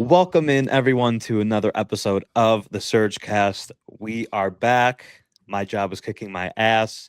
Welcome in everyone to another episode of the SurgeCast. We are back. My job is kicking my ass.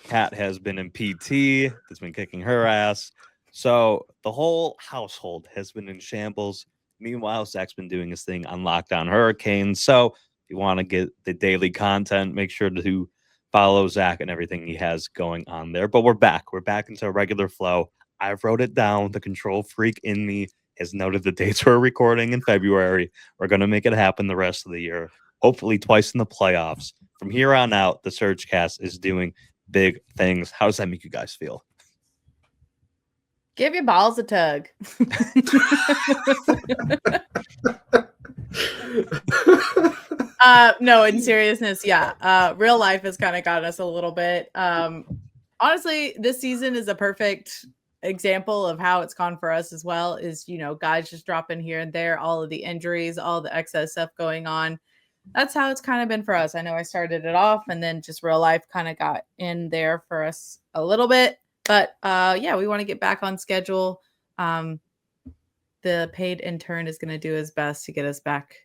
Kat has been in PT, has been kicking her ass. So the whole household has been in shambles. Meanwhile, Zach's been doing his thing on Lockdown Hurricanes. So if you want to get the daily content, make sure to follow Zach and everything he has going on there. But we're back. We're back into a regular flow. I wrote it down. The control freak in me has noted the dates we're recording in February. We're going to make it happen the rest of the year, hopefully twice in the playoffs. From here on out, the SurgeCast is doing big things. How does that make you guys feel? Give your balls a tug. No, in seriousness, yeah. Real life has kind of gotten us a little bit. Honestly, this season is a perfect example of how it's gone for us as well. Is, guys just dropping here and there, all of the injuries, all the excess stuff going on. That's how it's kind of been for us. I know I started it off and then just real life kind of got in there for us a little bit. But yeah, we want to get back on schedule. The paid intern is going to do his best to get us back.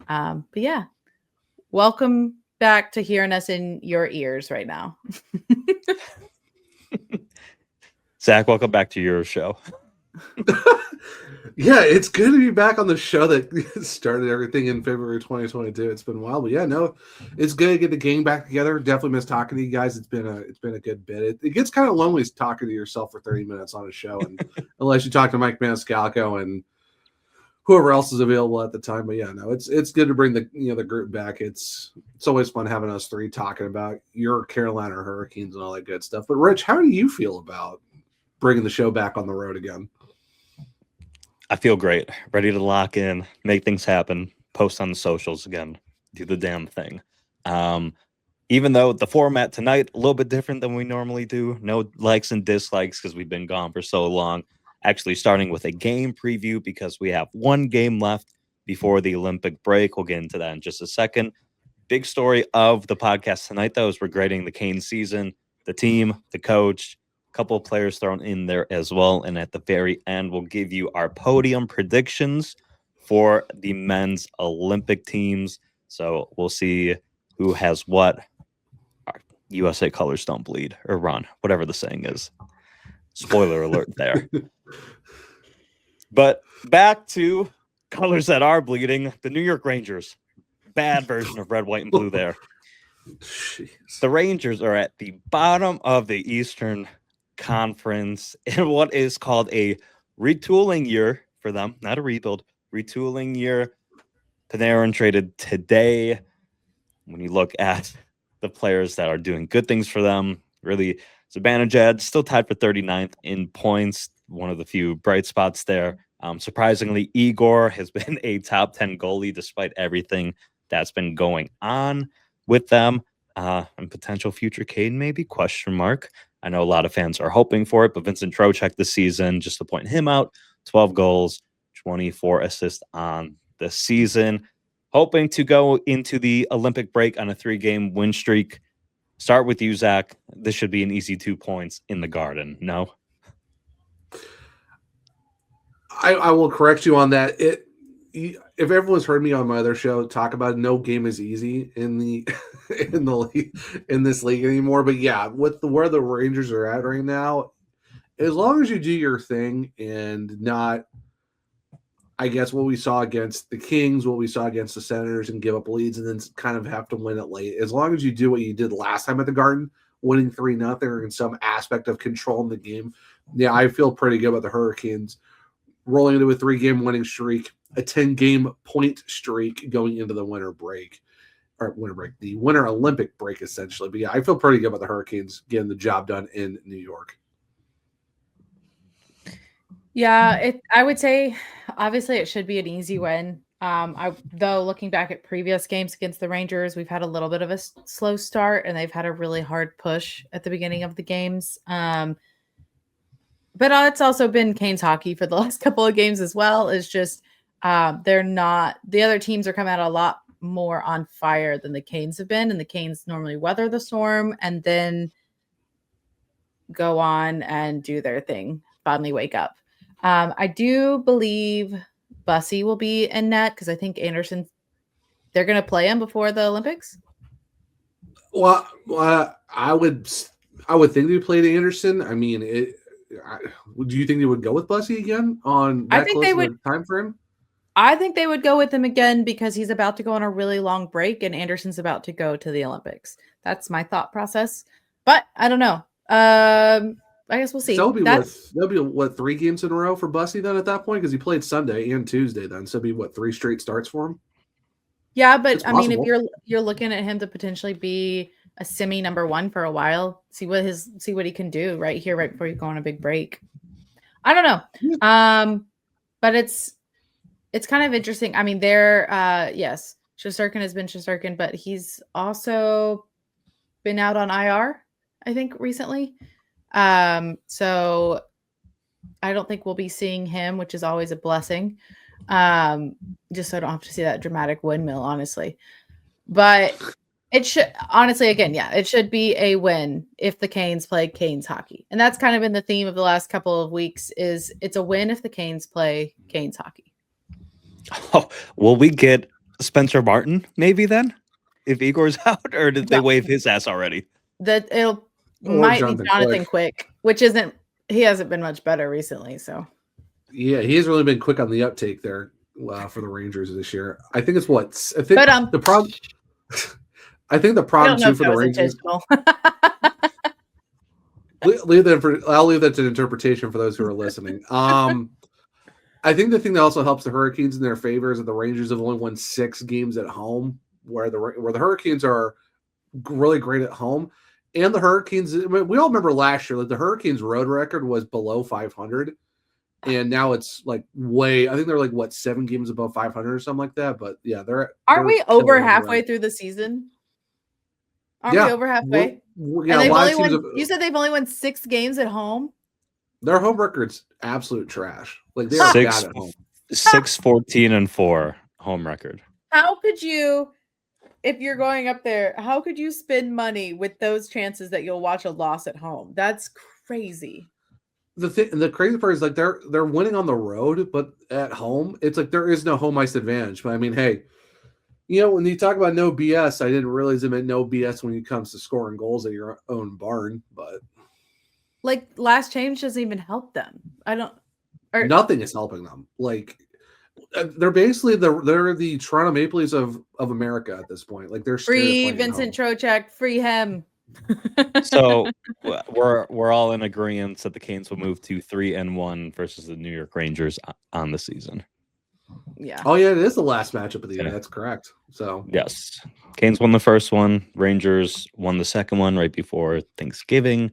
But yeah, welcome back to hearing us in your ears right now. Zach, welcome back to your show. Yeah, it's good to be back on the show that started everything in February 2022. It's been a while, but yeah, no, it's good to get the gang back together. Definitely miss talking to you guys. It's been a good bit. It gets kind of lonely talking to yourself for 30 minutes on a show, and unless you talk to Mike Maniscalco and whoever else is available at the time. But yeah, no, it's good to bring the group back. It's always fun having us three talking about your Carolina Hurricanes and all that good stuff. But Rich, how do you feel about bringing the show back on the road again? I feel great. Ready to lock in, make things happen, post on the socials again, do the damn thing. Even though the format tonight a little bit different than we normally do, no likes and dislikes because we've been gone for so long. Actually starting with a game preview because we have one game left before the Olympic break. We'll get into that in just a second. Big story of the podcast tonight, though, is we're grading the Canes season, the team, the coach, couple of players thrown in there as well. And at the very end, we'll give you our podium predictions for the men's Olympic teams. So we'll see who has what. USA colors don't bleed or run, whatever the saying is. Spoiler alert there. But back to colors that are bleeding. The New York Rangers. Bad version of red, white, and blue there. Jeez. The Rangers are at the bottom of the Eastern Conference in what is called a retooling year for them, not a rebuild, retooling year. Panarin traded today. When you look at the players that are doing good things for them, really, Zibanejad still tied for 39th in points, one of the few bright spots there. Surprisingly, Igor has been a top 10 goalie despite everything that's been going on with them. And potential future Cade, maybe, question mark. I know a lot of fans are hoping for it, but Vincent Trocheck this season, just to point him out, 12 goals, 24 assists on the season. Hoping to go into the Olympic break on a 3-game win streak. Start with you, Zach. This should be an easy 2 points in the Garden, no? I will correct you on that. If everyone's heard me on my other show talk about it, no game is easy in the in this league anymore. But yeah, with where the Rangers are at right now, as long as you do your thing and not, I guess, what we saw against the Kings, what we saw against the Senators, and give up leads and then kind of have to win it late. As long as you do what you did last time at the Garden, winning 3-0 or in some aspect of controlling the game, yeah, I feel pretty good about the Hurricanes rolling into a 3-game winning streak, a 10-game point streak going into the winter Olympic break, essentially. But yeah, I feel pretty good about the Hurricanes getting the job done in New York. Yeah, I would say obviously it should be an easy win. Though looking back at previous games against the Rangers, we've had a little bit of a slow start and they've had a really hard push at the beginning of the games. But it's also been Canes hockey for the last couple of games as well. It's just they're not – the other teams are coming out a lot more on fire than the Canes have been, and the Canes normally weather the storm and then go on and do their thing, finally wake up. I do believe Bussy will be in net because I think Anderson, they're going to play him before the Olympics. Well, I would think they played Anderson. I mean, do you think they would go with Bussy again on that close of a time frame? I think they would go with him again because he's about to go on a really long break and Anderson's about to go to the Olympics. That's my thought process. But I don't know. I guess we'll see. So that'll be what 3 games in a row for Bussy then at that point because he played Sunday and Tuesday then. So it'll be what 3 straight starts for him. Yeah, but I mean, if you're looking at him to potentially be a semi number 1 for a while, see what he can do right here, right before you go on a big break. I don't know. But it's kind of interesting. I mean, yes, Shesterkin has been Shesterkin, but he's also been out on IR, I think, recently. So I don't think we'll be seeing him, which is always a blessing. Just so I don't have to see that dramatic windmill, honestly. But it should, honestly, again, yeah, it should be a win if the Canes play Canes hockey. And that's kind of been the theme of the last couple of weeks is it's a win if the Canes play Canes hockey. Oh, will we get Spencer Martin maybe then? If Igor's out, or did they waive his ass already? Might be Jonathan Quick, which he hasn't been much better recently. So yeah, he has really been quick on the uptake there for the Rangers this year. I think it's the problem. I think the problem too for the Rangers. I'll leave that to interpretation for those who are listening. I think the thing that also helps the Hurricanes in their favor is that the Rangers have only won 6 games at home, where the Hurricanes are really great at home. And the Hurricanes, we all remember last year, the Hurricanes' road record was below 500. And now it's I think they're 7 games above 500 or something like that. But yeah, aren't we over halfway through the season? Aren't we over halfway? You said they've only won 6 games at home? Their home record's absolute trash. They are bad at home. 6-14-4 home record. How could you, if you're going up there, how could you spend money with those chances that you'll watch a loss at home? That's crazy. The crazy part is they're winning on the road, but at home, it's there is no home ice advantage. But I mean, hey, when you talk about no BS, I didn't realize it meant no BS when it comes to scoring goals at your own barn, but last change doesn't even help them. Nothing is helping them. They're basically they're the Toronto Maple Leafs of America at this point. They're free Vincent Trocheck, free him. So we're all in agreement that the Canes will move to 3-1 versus the New York Rangers on the season. Yeah. Oh yeah, it is the last matchup of the year. That's correct. So yes, Canes won the first one. Rangers won the second one right before Thanksgiving.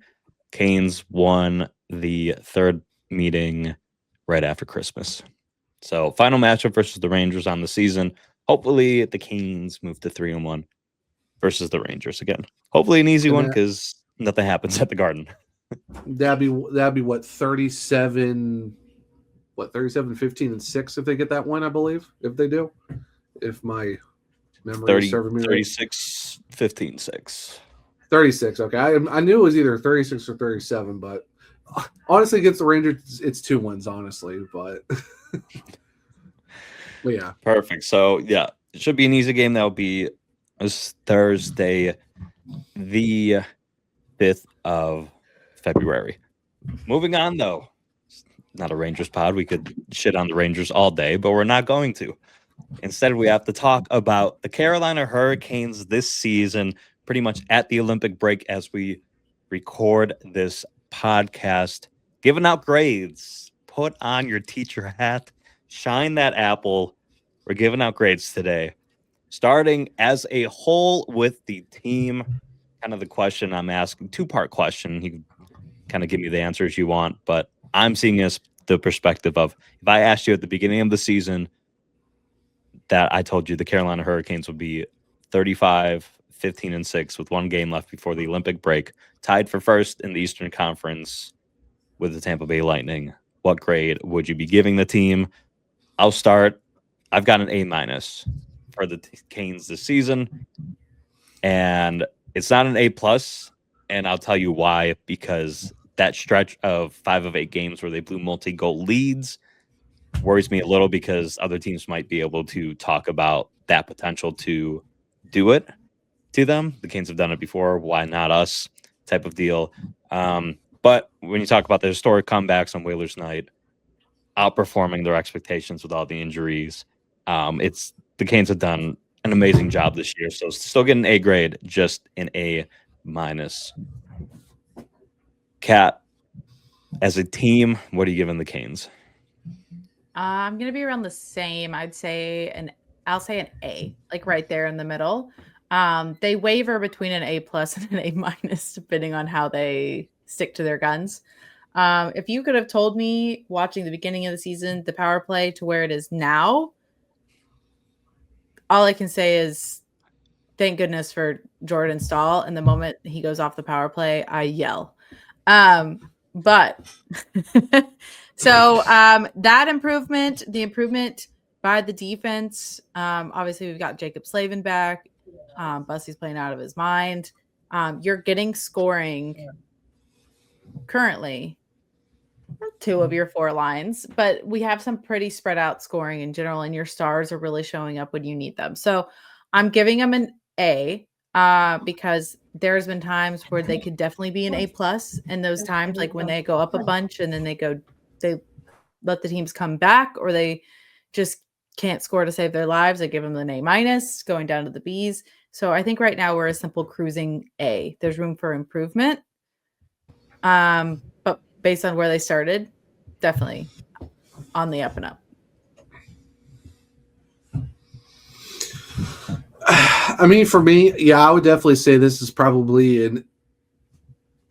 Canes won the third meeting right after Christmas. So final matchup versus the Rangers on the season. Hopefully the Canes move to 3-1 versus the Rangers again. Hopefully an easy one because nothing happens at the Garden. That'd be what 37, 15-6 if they get that one, I believe. If they do, if my memory is serving me right. 36-15-6. 36. Okay, I knew it was either 36 or 37, but honestly, against the Rangers, it's 2 wins. Honestly, but yeah, perfect. So yeah, it should be an easy game. That will be Thursday, the 5th of February. Moving on, though, not a Rangers pod. We could shit on the Rangers all day, but we're not going to. Instead, we have to talk about the Carolina Hurricanes this season, pretty much at the Olympic break as we record this podcast, giving out grades. Put on your teacher hat, shine that apple. We're giving out grades today. Starting as a whole with the team, kind of the question I'm asking, 2-part question. You can kind of give me the answers you want, but I'm seeing as the perspective of if I asked you at the beginning of the season that I told you the Carolina Hurricanes would be 35-15-6 with 1 game left before the Olympic break, tied for first in the Eastern Conference with the Tampa Bay Lightning, what grade would you be giving the team? I'll start. I've got an A- for the Canes this season, and it's not an A+, and I'll tell you why, because that stretch of 5 of 8 games where they blew multi-goal leads worries me a little because other teams might be able to talk about that potential to do it to them. The Canes have done it before. Why not us? Type of deal. But when you talk about the historic comebacks on Whalers night, outperforming their expectations with all the injuries, it's the Canes have done an amazing job this year. So still get an A grade, just an A minus. Kat, as a team, what are you giving the Canes? I'm gonna be around the same. I'll say an A, like right there in the middle. They waver between an A plus and an A minus, depending on how they stick to their guns. If you could have told me watching the beginning of the season, the power play to where it is now, all I can say is thank goodness for Jordan Stahl. And the moment he goes off the power play, I yell. But so that improvement, the improvement by the defense, obviously we've got Jacob Slavin back. Bussey's playing out of his mind. You're getting scoring currently 2 of your 4 lines, but we have some pretty spread out scoring in general, and your stars are really showing up when you need them. So I'm giving them an A because there's been times where they could definitely be an A plus, and those times like when they go up a bunch and then they let the teams come back, or they just can't score to save their lives. I give them an A minus, going down to the Bs. So I think right now we're a simple cruising A. There's room for improvement. But based on where they started, definitely on the up and up. I mean, for me, yeah, I would definitely say this is probably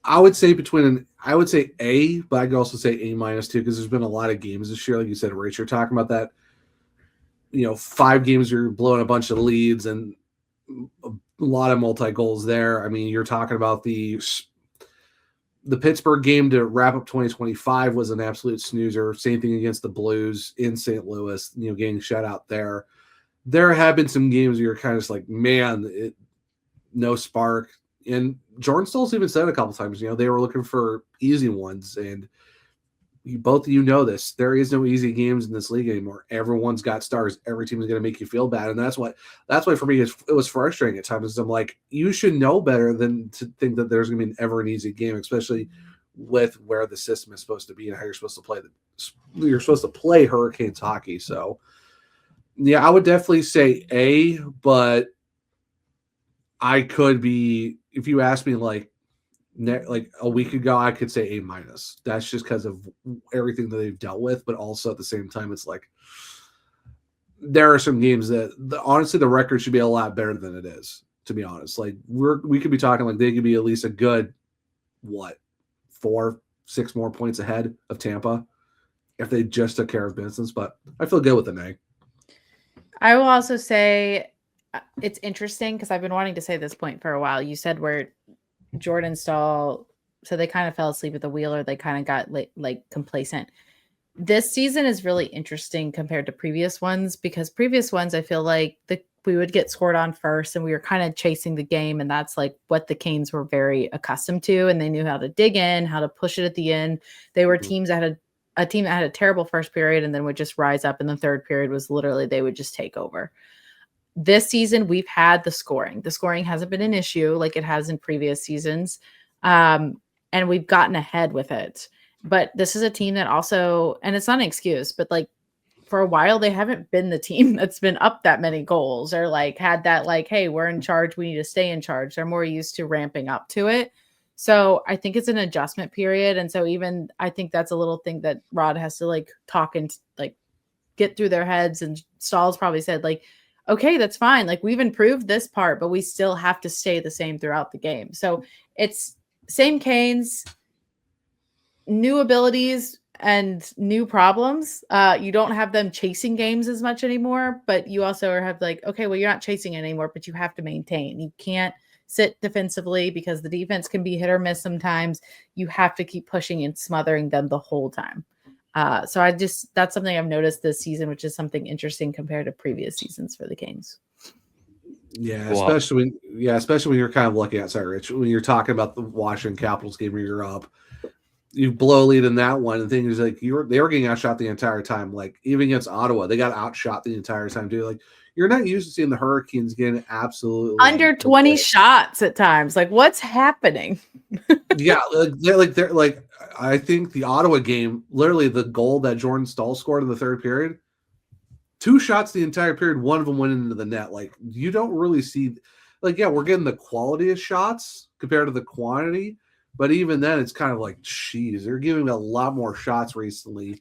I would say A, but I could also say A minus too, because there's been a lot of games this year, like you said, Rach, you're talking about that, 5 games you're blowing a bunch of leads and a lot of multi-goals there. I mean, you're talking about the Pittsburgh game to wrap up 2025 was an absolute snoozer. Same thing against the Blues in St. Louis, getting shut out there. There have been some games where you're kind of just like, man, no spark. And Jordan Stahl's even said a couple times, they were looking for easy ones. And both of you know this. There is no easy games in this league anymore. Everyone's got stars. Every team is going to make you feel bad. And that's why for me, it was frustrating at times. I'm like, you should know better than to think that there's going to be ever an easy game, especially with where the system is supposed to be and how you're supposed to play. You're supposed to play Hurricanes hockey. So, yeah, I would definitely say A, but I could be, if you asked me like a week ago, I could say A minus. That's just because of everything that they've dealt with, but also at the same time, it's like there are some games that honestly the record should be a lot better than it is. To be honest, like we could be talking like they could be at least a good 4-6 more points ahead of Tampa if they just took care of business. But I feel good with an A. I will also say it's interesting because I've been wanting to say this point for a while. You said where Jordan Stahl, so they kind of fell asleep at the wheel, or they kind of got like complacent. This season is really interesting compared to previous ones, because previous ones I feel like we would get scored on first and we were kind of chasing the game, and that's like what the Canes were very accustomed to, and they knew how to dig in, how to push it at the end. They were teams that had a team that had a terrible first period and then would just rise up, and the third period was literally they would just take over. This season, we've had the scoring. The scoring hasn't been an issue like it has in previous seasons, and we've gotten ahead with it. But this is a team that also, and it's not an excuse, but like for a while, they haven't been the team that's been up that many goals or like had that like, hey, we're in charge, we need to stay in charge. They're more used to ramping up to it. So I think it's an adjustment period. And so even I think that's a little thing that Rod has to like talk and like get through their heads. And Stahl's probably said like, okay, that's fine. Like we've improved this part, but we still have to stay the same throughout the game. So it's same Canes, new abilities and new problems. You don't have them chasing games as much anymore, but you also have like, okay, well, you're not chasing anymore, but you have to maintain. You can't sit defensively because the defense can be hit or miss sometimes. You have to keep pushing and smothering them the whole time. So that's something I've noticed this season, which is something interesting compared to previous seasons for the Canes. Yeah, especially when you're kind of looking at, sorry, Rich, when you're talking about the Washington Capitals game where you're up, you blow a lead in that one. The thing is, like, they were getting outshot the entire time. Like, even against Ottawa, they got outshot the entire time too. Like, you're not used to seeing the Hurricanes getting absolutely under 20 shots at times. Like, what's happening? Yeah, they're like I think the Ottawa game, literally the goal that Jordan Stahl scored in the third period, 2 shots the entire period, one of them went into the net. Like, you don't really see, like, yeah, we're getting the quality of shots compared to the quantity, but even then, it's kind of like, geez, they're giving a lot more shots recently,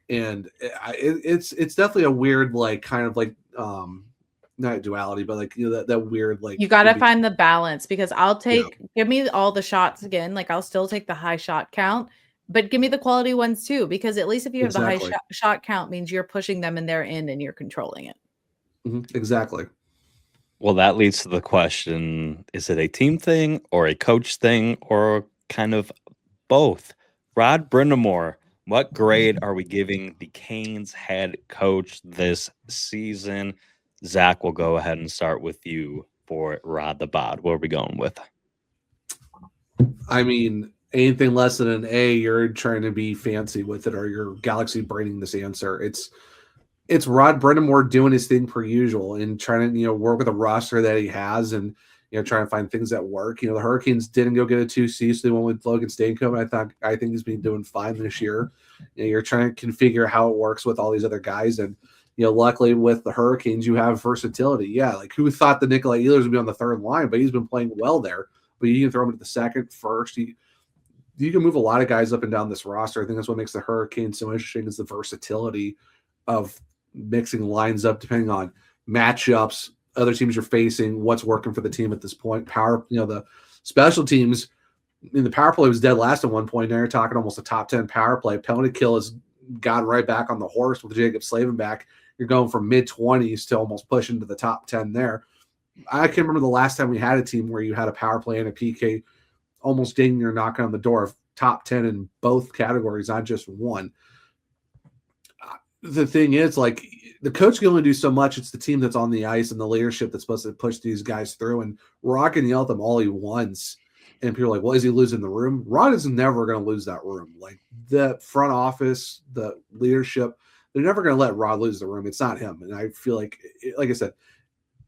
and it's definitely a weird, like, kind of like not duality, but like, you know, that weird, like, you got to find the balance, because I'll give me all the shots again. Like, I'll still take the high shot count, but give me the quality ones too, because at least if you have the high shot count, means you're pushing them in their end and you're controlling it. Exactly. Well, that leads to the question, is it a team thing or a coach thing or kind of both? Rod Brindamore, what grade are we giving the Canes head coach this season? Zach, we'll go ahead and start with you for Rod the Bod. What are we going with? I mean, anything less than an A, you're trying to be fancy with it, or you're galaxy braining this answer. It's Rod Brindamore doing his thing per usual and trying to, you know, work with a roster that he has and, you know, trying to find things that work. You know, the Hurricanes didn't go get a 2C, so they went with Logan Stanko. I think he's been doing fine this year. You know, you're trying to configure how it works with all these other guys, and, you know, luckily with the Hurricanes, you have versatility. Yeah, like, who thought the Nikolai Ehlers would be on the third line, but he's been playing well there. But you can throw him to the second, first. You can move a lot of guys up and down this roster. I think that's what makes the Hurricanes so interesting, is the versatility of mixing lines up depending on matchups, other teams you're facing, what's working for the team at this point. The special teams, in the power play was dead last at one point. Now you're talking almost a top 10 power play. Penalty kill has gotten right back on the horse with Jacob Slavin back. You're going from mid-20s to almost pushing to the top 10 there. I can remember the last time we had a team where you had a power play and a PK almost dinging or knocking on the door of top 10 in both categories, not just one. The thing is, like, the coach can only do so much. It's the team that's on the ice and the leadership that's supposed to push these guys through. And Rod can yell at them all he wants. And people are like, well, is he losing the room? Rod is never going to lose that room. Like, the front office, the leadership, they're never going to let Rod lose the room. It's not him. And I feel like I said,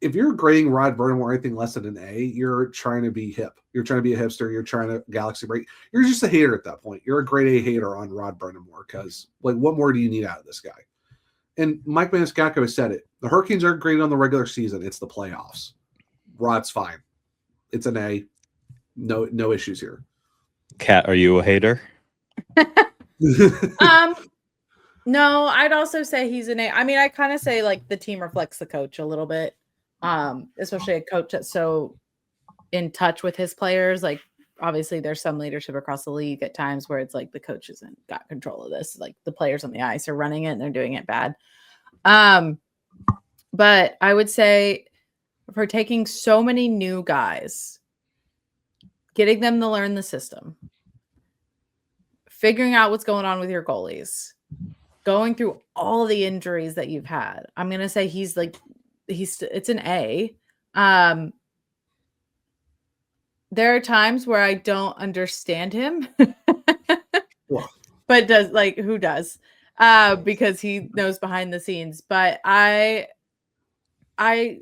if you're grading Rod Brindamore anything less than an A, you're trying to be hip. You're trying to be a hipster. You're trying to galaxy break. You're just a hater at that point. You're a grade A hater on Rod Brindamore, because, like, what more do you need out of this guy? And Mike Maniscalco has said it. The Hurricanes aren't great on the regular season. It's the playoffs. Rod's fine. It's an A. No issues here. Kat, are you a hater? No, I'd also say he's an A. I mean, I kind of say, like, the team reflects the coach a little bit, especially a coach that's so in touch with his players. Like, obviously, there's some leadership across the league at times where it's like the coach hasn't got control of this. Like, the players on the ice are running it and they're doing it bad. But I would say, for taking so many new guys, getting them to learn the system, figuring out what's going on with your goalies, going through all the injuries that you've had, I'm going to say it's an A. There are times where I don't understand him, but who does? Because he knows behind the scenes. But I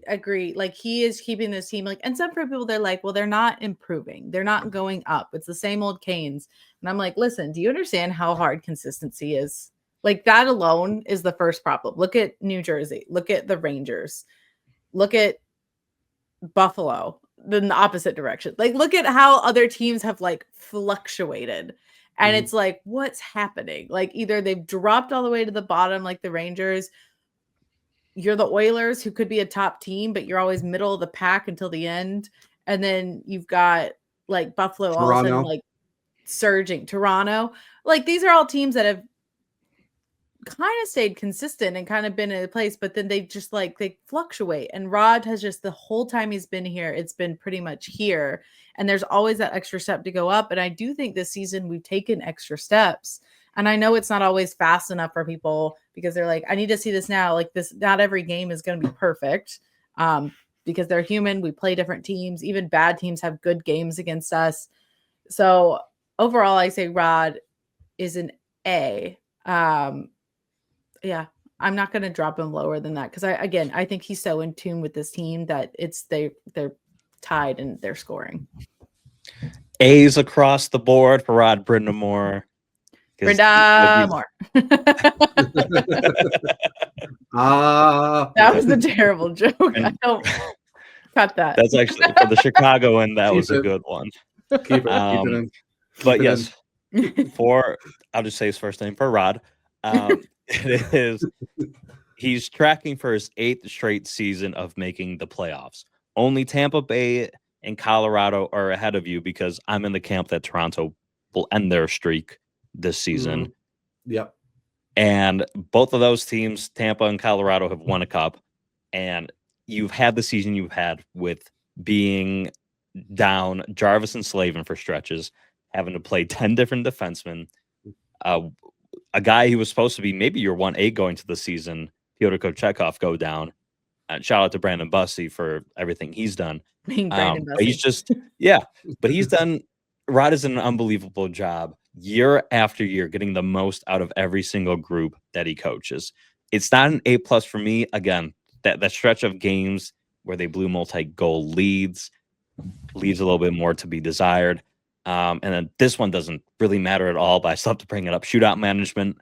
agree. Like, he is keeping this team, like, and some people, they're like, well, they're not improving. They're not going up. It's the same old Canes. And I'm like, listen, do you understand how hard consistency is? Like, that alone is the first problem. Look at New Jersey. Look at the Rangers. Look at Buffalo. In the opposite direction. Like, look at how other teams have, like, fluctuated. And it's like, what's happening? Like, either they've dropped all the way to the bottom, like the Rangers. You're the Oilers, who could be a top team, but you're always middle of the pack until the end. And then you've got, like, Buffalo, all of a sudden, like, surging. Toronto. Like, these are all teams that have kind of stayed consistent and kind of been in a place, but then they just, like, they fluctuate. And Rod has just, the whole time he's been here, it's been pretty much here. And there's always that extra step to go up. And I do think this season we've taken extra steps. And I know it's not always fast enough for people, because they're like, I need to see this now. Like, this, not every game is going to be perfect, because they're human. We play different teams. Even bad teams have good games against us. So overall, I say Rod is an A. Yeah, I'm not going to drop him lower than that because I think he's so in tune with this team that they're tied in their scoring. A's across the board for Rod Brindamore. Brindamore. That was a terrible joke. I don't cut that. That's actually for the Chicago end. That was a good one. Keep it in. But yes, I'll just say his first name for Rod. It is. He's tracking for his 8th straight season of making the playoffs. Only Tampa Bay and Colorado are ahead of you because I'm in the camp that Toronto will end their streak this season. Yep. And both of those teams, Tampa and Colorado, have won a cup. And you've had the season you've had with being down Jarvis and Slavin for stretches, having to play 10 different defensemen. A guy who was supposed to be maybe your 1A going to the season, Pyotr Kochetkov, go down. Shout out to Brandon Bussey for everything he's done. But he's just, but he's done. Rod is an unbelievable job year after year, getting the most out of every single group that he coaches. It's not an A+ for me. Again, that stretch of games where they blew multi-goal leads leaves a little bit more to be desired. And then this one doesn't really matter at all, but I still have to bring it up. Shootout management,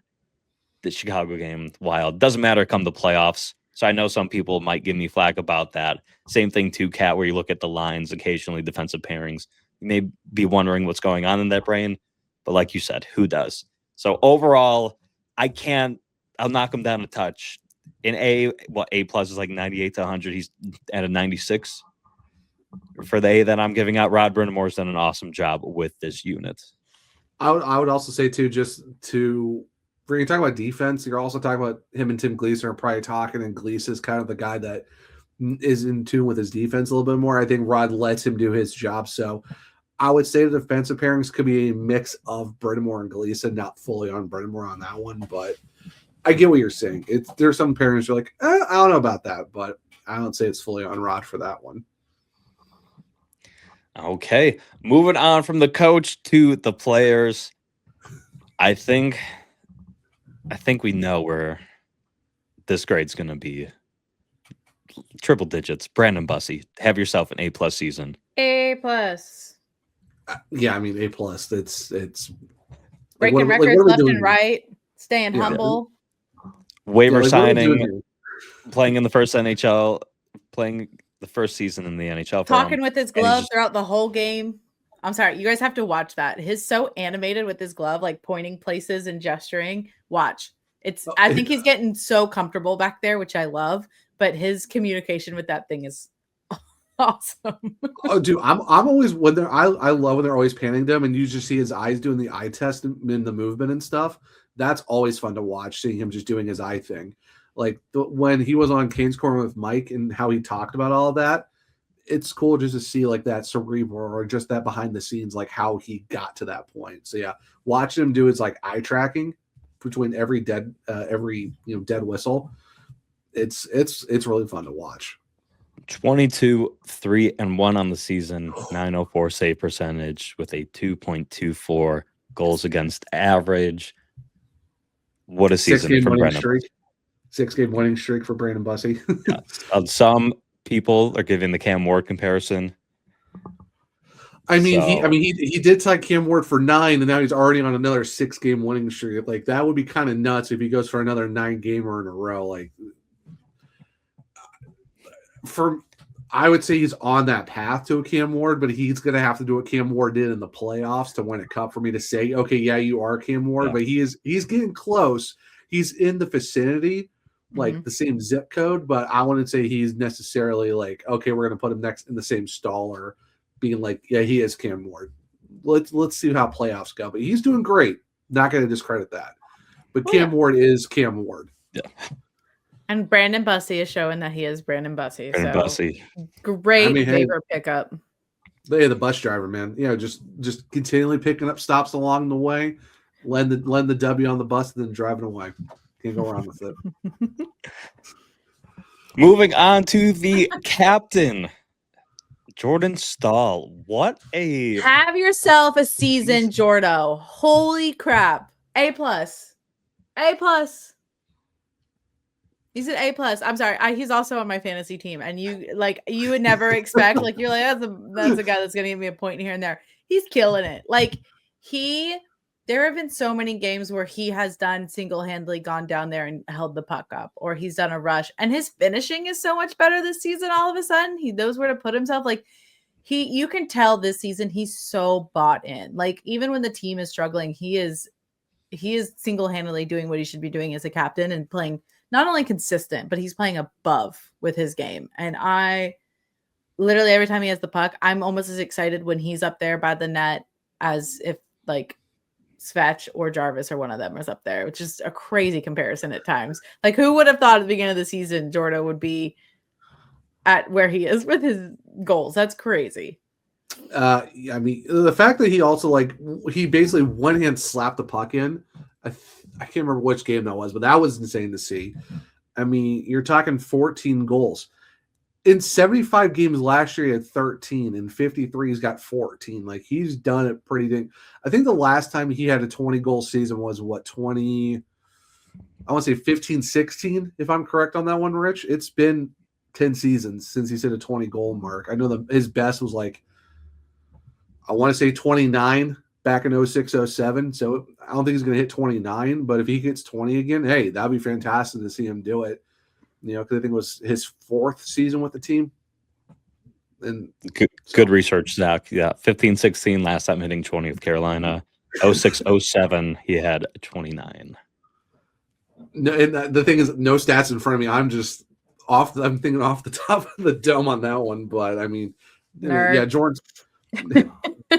the Chicago game, wild. Doesn't matter come the playoffs. So I know some people might give me flack about that. Same thing too, Kat, where you look at the lines, occasionally defensive pairings. You may be wondering what's going on in that brain, but like you said, who does? So overall, I'll knock him down a touch. In A+ is like 98 to 100. He's at a 96. For the A that I'm giving out, Rod Brind'Amore's done an awesome job with this unit. I would also say too, when you're talking about defense, you're also talking about him and Tim Gleason are probably talking, and Gleason is kind of the guy that is in tune with his defense a little bit more. I think Rod lets him do his job. So I would say the defensive pairings could be a mix of Brind'Amore and Gleason, not fully on Brind'Amore on that one, but I get what you're saying. There's some pairings you're like, I don't know about that, but I don't say it's fully on Rod for that one. Okay, moving on from the coach to the players. I think we know where this grade's going to be. Triple digits. Brandon Bussey, have yourself an A+ season. A+. Yeah, I mean A+. It's breaking records left and right, staying humble. Waiver signing, playing in the first NHL, playing the first season in the NHL. Talking with his glove throughout the whole game. I'm sorry, you guys have to watch that. He's so animated with his glove, like pointing places and gesturing. Watch. I think he's getting so comfortable back there, which I love, but his communication with that thing is awesome. Oh, dude, I'm always I love when they're always panning them and you just see his eyes doing the eye test in the movement and stuff. That's always fun to watch, seeing him just doing his eye thing. Like when he was on Kane's Corner with Mike and how he talked about all of that, it's cool just to see like that cerebral or just that behind the scenes, like how he got to that point. So yeah, watching him do his like eye tracking between every dead whistle. It's really fun to watch. 22, 3-1 on the season, 904 save percentage with a 2.24 goals against average. What a season for Brandon. 6-game winning streak for Brandon Bussey. Some people are giving the Cam Ward comparison. He did tie Cam Ward for 9, and now he's already on another 6-game winning streak. Like that would be kind of nuts if he goes for another 9-gamer in a row. Like, I would say he's on that path to a Cam Ward, but he's going to have to do what Cam Ward did in the playoffs to win a cup for me to say, okay, yeah, you are Cam Ward, but he's getting close. He's in the vicinity, like the same zip code, but I wouldn't say he's necessarily like, okay, we're going to put him next in the same stall or being like, yeah, he is Cam Ward. Let's see how playoffs go, but he's doing great. Not going to discredit that, but Cam Ward is Cam Ward. Yeah. And Brandon Bussey is showing that he is Brandon Bussey. Bussey. Great waiver pickup. Hey, the bus driver, man. Yeah, just continually picking up stops along the way, lend the W on the bus, and then driving away. Can't go wrong with it. Moving on to the captain, Jordan Staal. Have yourself a season, Jordo. Holy crap. A plus. A plus. He's an A plus. I'm sorry. He's also on my fantasy team, and you would never expect you're like that's a guy that's gonna give me a point here and there. He's killing it. There have been so many games where he has done single-handedly gone down there and held the puck up, or he's done a rush, and his finishing is so much better this season. All of a sudden, he knows where to put himself. You can tell this season he's so bought in. Even when the team is struggling, he is single-handedly doing what he should be doing as a captain and playing not only consistent, but he's playing above with his game. And I literally, every time he has the puck, I'm almost as excited when he's up there by the net as if Svetch or Jarvis or one of them is up there, which is a crazy comparison at times. Who would have thought at the beginning of the season Jordan would be at where he is with his goals? That's crazy. I mean, the fact that he also he basically one hand slapped the puck in. I can't remember which game that was, but that was insane to see. I mean, you're talking 14 goals. In 75 games last year, he had 13. In 53, he's got 14. He's done it pretty dang. I think the last time he had a 20-goal season was, 20 – I want to say 15, 16, if I'm correct on that one, Rich. It's been 10 seasons since he's hit a 20-goal mark. I know his best was, I want to say 29 back in 06, 07. So I don't think he's going to hit 29, but if he gets 20 again, hey, that'd be fantastic to see him do it. Because I think it was his 4th season with the team. And good research, Zach. Yeah, 15-16 last time hitting 20 with Carolina. 06-07 he had 29. No, and the thing is, no stats in front of me. I'm just I'm thinking off the top of the dome on that one. But I mean, yeah, Jordan's.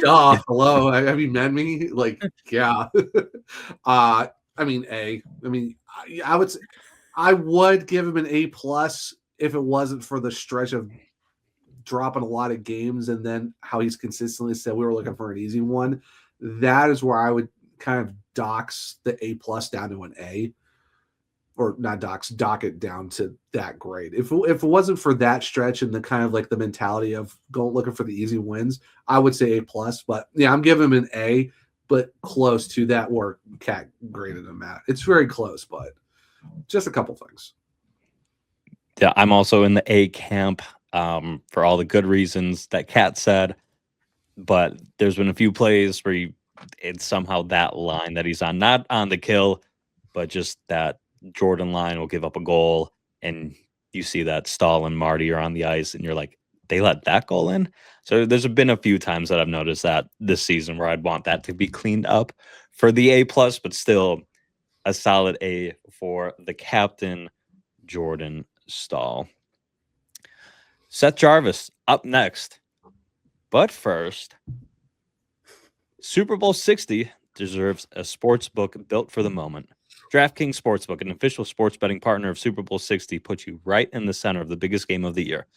Duh, hello. Have you met me? Yeah. I mean, A. I mean, I would say I would give him an A plus if it wasn't for the stretch of dropping a lot of games and then how he's consistently said we were looking for an easy one. That is where I would kind of dox the A plus down to an A. Or not dock it down to that grade. If it wasn't for that stretch and the kind of the mentality of looking for the easy wins, I would say A plus. But yeah, I'm giving him an A, but close to that where Cat graded him at. It's very close, but just a couple things. Yeah, I'm also in the A camp for all the good reasons that Cat said, but there's been a few plays where it's somehow that line that he's on, not on the kill, but just that Jordan line will give up a goal, and you see that Stahl and Marty are on the ice, and you're like, they let that goal in? So there's been a few times that I've noticed that this season where I'd want that to be cleaned up for the A+, but still a solid A for the captain, Jordan Stahl. Seth Jarvis up next. But first, Super Bowl 60 deserves a sports book built for the moment. DraftKings Sportsbook, an official sports betting partner of Super Bowl 60, puts you right in the center of the biggest game of the year.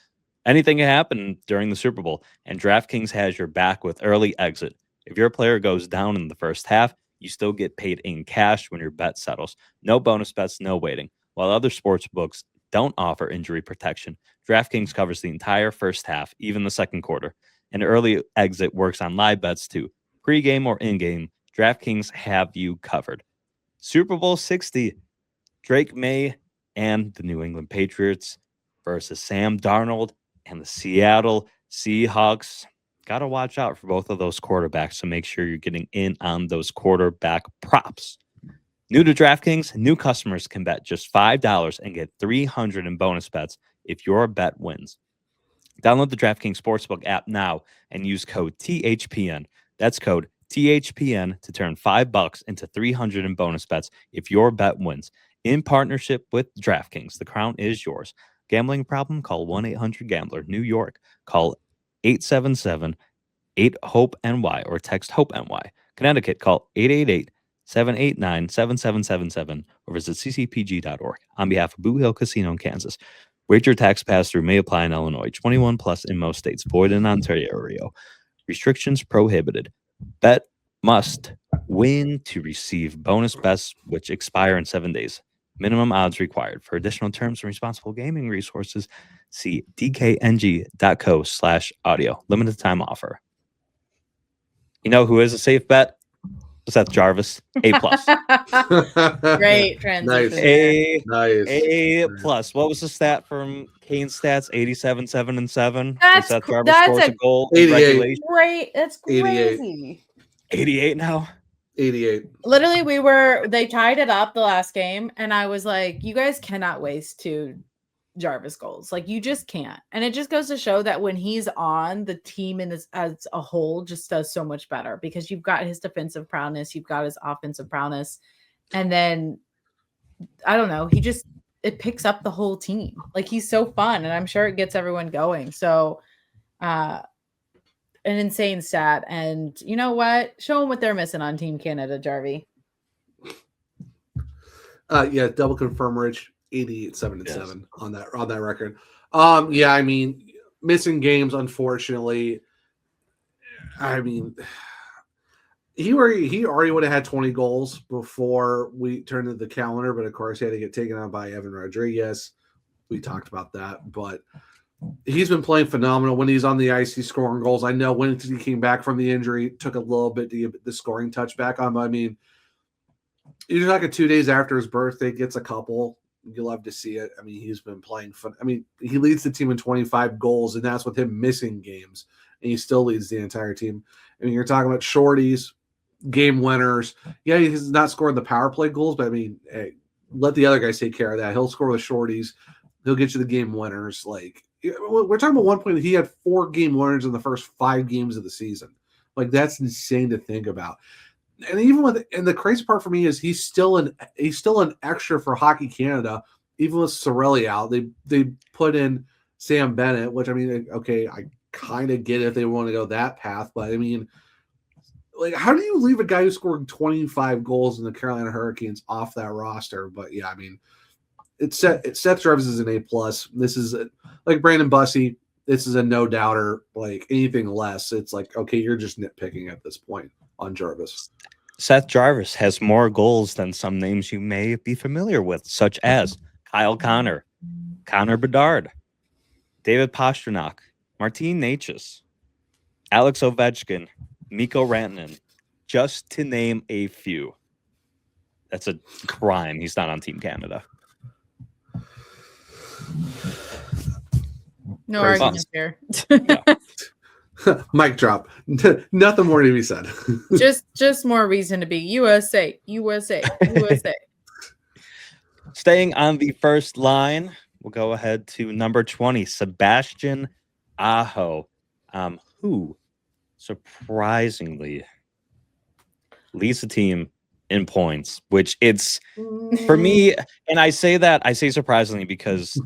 Anything can happen during the Super Bowl, and DraftKings has your back with early exit. If your player goes down in the first half, you still get paid in cash when your bet settles. No bonus bets, no waiting. While other sports books don't offer injury protection, DraftKings covers the entire first half, even the second quarter. And early exit works on live bets too. Pre-game or in-game, DraftKings have you covered. Super Bowl 60, Drake May and the New England Patriots versus Sam Darnold and the Seattle Seahawks. Got to watch out for both of those quarterbacks, so make sure you're getting in on those quarterback props. New to DraftKings, new customers can bet just $5 and get $300 in bonus bets if your bet wins. Download the DraftKings Sportsbook app now and use code THPN. That's code THPN to turn $5 into $300 in bonus bets if your bet wins. In partnership with DraftKings, the crown is yours. Gambling problem? Call 1-800-GAMBLER. New York, call 877-8-HOPE-NY or text HOPE-NY. Connecticut, call 888-789-7777 or visit ccpg.org. On behalf of Boot Hill Casino in Kansas, wager tax pass-through may apply in Illinois. 21 plus in most states. Void in Ontario. Restrictions prohibited. Bet must win to receive bonus bets, which expire in 7 days. Minimum odds required. For additional terms and responsible gaming resources, see dkng.co/audio. Limited time offer. You know who is a safe bet? Seth Jarvis, A plus. Great transition. Nice. there. Nice. A plus. What was the stat from Kane's stats? 87, 7, and 7. That's Seth cr- Jarvis that's scores a- a goal in 88. regulation. Great. That's 88. crazy. 88 now. 88. Literally, they tied it up the last game, and I was like, you guys cannot waste 2 Jarvis goals. Like, you just can't. And it just goes to show that when he's on, the team as a whole just does so much better because you've got his defensive prowess, you've got his offensive prowess, and then I don't know, it picks up the whole team. Like, he's so fun, and I'm sure it gets everyone going. So an insane stat. And you know what? Show them what they're missing on Team Canada, Jarvie. Yeah, double confirm, Rich. 88, 7, and Yes. 7 on that record. Yeah, I mean, missing games, unfortunately. I mean, he already would have had 20 goals before we turned to the calendar, but of course he had to get taken out by Evan Rodriguez. We talked about that, but he's been playing phenomenal. When he's on the ice, he's scoring goals. I know when he came back from the injury, it took a little bit to get the scoring touch back on, but I mean, you're like 2 days after his birthday, gets a couple. You love to see it. I mean, he's been playing fun. I mean, he leads the team in 25 goals, and that's with him missing games, and he still leads the entire team. I mean, you're talking about shorties, game winners. Yeah, he's not scoring the power play goals, but I mean, hey, let the other guys take care of that. He'll score the shorties. He'll get you the game winners. Like, we're talking about one point, he had 4 game winners in the first 5 games of the season. Like, that's insane to think about. And even the crazy part for me is he's still an extra for Hockey Canada, even with Sorelli out. They put in Sam Bennett, which I mean, okay, I kind of get it if they want to go that path, but I mean, like, how do you leave a guy who scored 25 goals in the Carolina Hurricanes off that roster? But yeah, I mean, Seth Jarvis is an A plus. This is like Brandon Bussey. This is a no doubter. Like, anything less, it's like, okay, you're just nitpicking at this point on Jarvis. Seth Jarvis has more goals than some names you may be familiar with, such as Kyle Connor, Connor Bedard, David Pastrnak, Martin Necas, Alex Ovechkin, Mikko Rantanen, just to name a few. That's a crime he's not on Team Canada. No Crazy. arguments here. Mic drop. Nothing more to be said. just more reason to be USA. Staying on the first line, we'll go ahead to number 20, Sebastian Aho, who surprisingly leads the team in points, which it's for me, and I say surprisingly because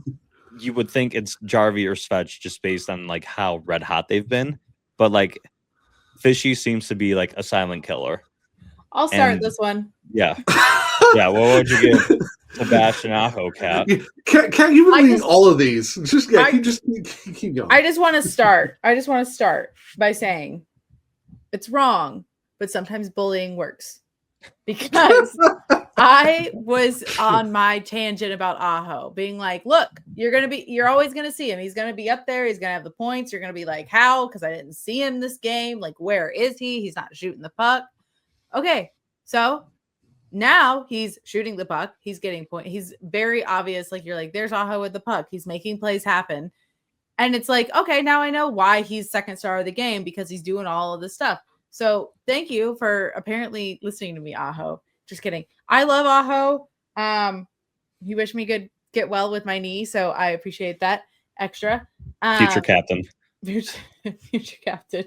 you would think it's Jarvie or Svetch just based on like how red hot they've been, but like Fishy seems to be like a silent killer. I'll start And- this one. Yeah. Yeah, what would you give Sebastian Aho, Cat? Can't you read all of these? Just keep going. I just want to start by saying it's wrong, but sometimes bullying works. Because I was on my tangent about Aho, being like, look, you're always gonna see him. He's gonna be up there, he's gonna have the points. You're gonna be like, how? Because I didn't see him this game. Like, where is he? He's not shooting the puck. Okay, so now he's shooting the puck, he's getting point. He's very obvious, like, you're like, there's Aho with the puck, he's making plays happen. And it's like, okay, now I know why he's second star of the game, because he's doing all of this stuff. So thank you for apparently listening to me, Aho. Just kidding. I love Aho. He wished me good get well with my knee, so I appreciate that extra. Future captain. Future captain.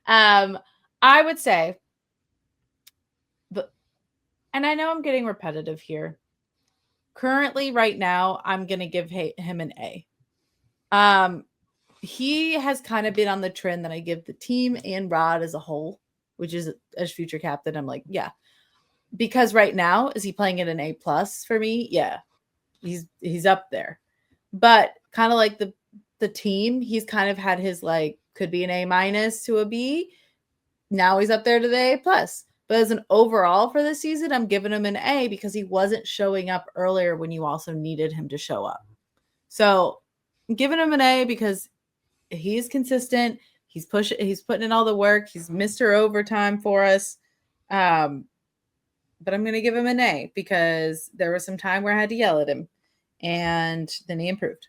I would say, and I know I'm getting repetitive here. Currently, right now, I'm gonna give him an A. He has kind of been on the trend that I give the team and Rod as a whole, which is as future captain. I'm like, yeah, because right now, is he playing at an A plus for me? Yeah, he's up there, but kind of like the team, he's kind of had his like could be an A minus to a B. Now he's up there to the A plus. But as an overall for the season, I'm giving him an A because he wasn't showing up earlier when you also needed him to show up. So I'm giving him an A because he's consistent. He's putting in all the work. He's Mr. Overtime for us. But I'm going to give him an A because there was some time where I had to yell at him, and then he improved.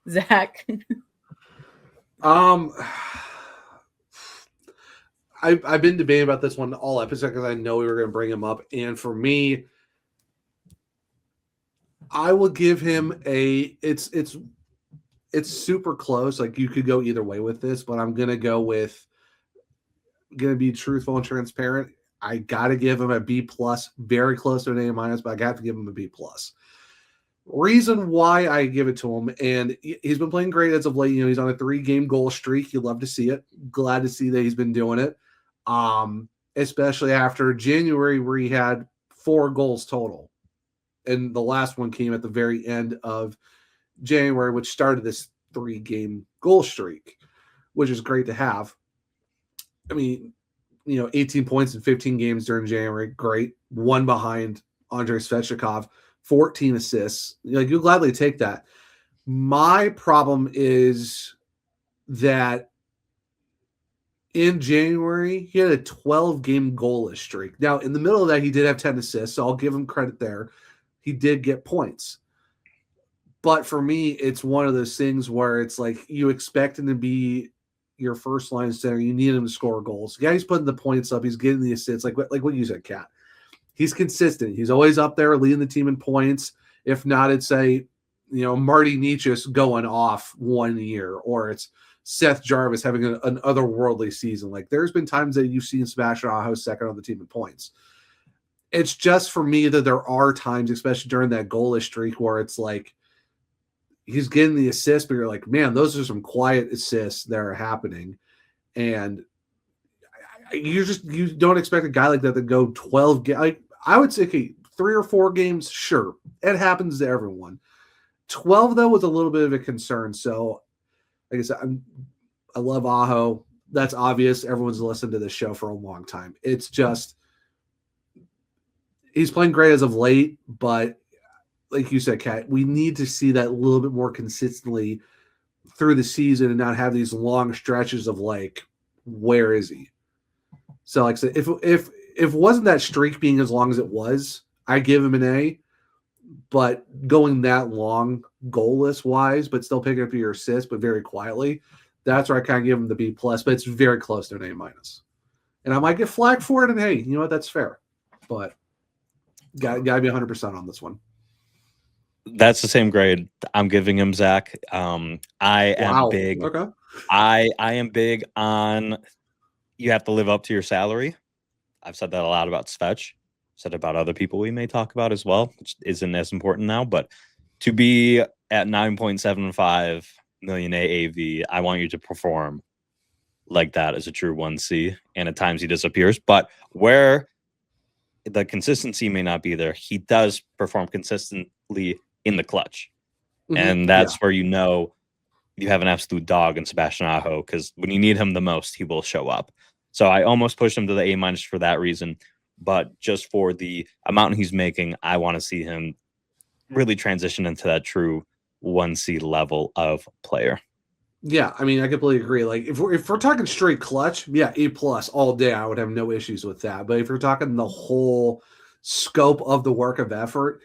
Zach. I've been debating about this one all episode because I know we were going to bring him up, and for me, I will give him a. It's super close. Like you could go either way with this, but I'm going to go with. Going to be truthful and transparent. I got to give him a B plus, very close to an A minus, but I got to give him a B plus. Reason why I give it to him, and he's been playing great as of late. You know, he's on a 3-game goal streak. You love to see it. Glad to see that he's been doing it. Especially after January where he had 4 goals total. And the last one came at the very end of January, which started this 3-game goal streak, which is great to have. I mean, 18 points in 15 games during January, great. 1 behind Andrei Svechnikov, 14 assists. You'll gladly take that. My problem is that in January, he had a 12-game goalless streak. Now, in the middle of that, he did have 10 assists, so I'll give him credit there. He did get points. But for me, it's one of those things where it's like you expect him to be your first line center. You need him to score goals. Yeah, he's putting the points up. He's getting the assists, like what you said, Kat. He's consistent. He's always up there leading the team in points. If not, it's Marty Nietzsche's going off 1 year, or it's Seth Jarvis having an otherworldly season. Like there's been times that you've seen Sebastian Aho second on the team in points. It's just for me that there are times, especially during that goalless streak, where it's like he's getting the assist, but you're like, man, those are some quiet assists that are happening. And you don't expect a guy like that to go 12 games. I would say, okay, 3 or 4 games, sure. It happens to everyone. 12, though, was a little bit of a concern. So, like I said, I love Aho. That's obvious. Everyone's listened to this show for a long time. It's just he's playing great as of late, but like you said, Kat, we need to see that a little bit more consistently through the season and not have these long stretches of like, where is he? So, like I said, if it wasn't that streak being as long as it was, I give him an A. But going that long, goalless wise, but still picking up your assist, but very quietly, that's where I kind of give him the B plus. But it's very close to an A minus. And I might get flagged for it. And hey, you know what? That's fair. But got to be 100% on this one. That's the same grade I'm giving him, Zach. I am big. Okay. I am big on you have to live up to your salary. I've said that a lot about Svech. Said about other people we may talk about as well, which isn't as important now. But to be at 9.75 million AAV, I want you to perform like that as a true 1C. And at times he disappears. But where the consistency may not be there, he does perform consistently in the clutch. Mm-hmm. And that's where you have an absolute dog in Sebastian Aho, because when you need him the most, he will show up. So I almost pushed him to the A minus for that reason. But just for the amount he's making, I want to see him really transition into that true 1C level of player. Yeah, I mean, I completely agree. Like, if we're talking straight clutch, yeah, A plus all day, I would have no issues with that. But if you're talking the whole scope of the work of effort,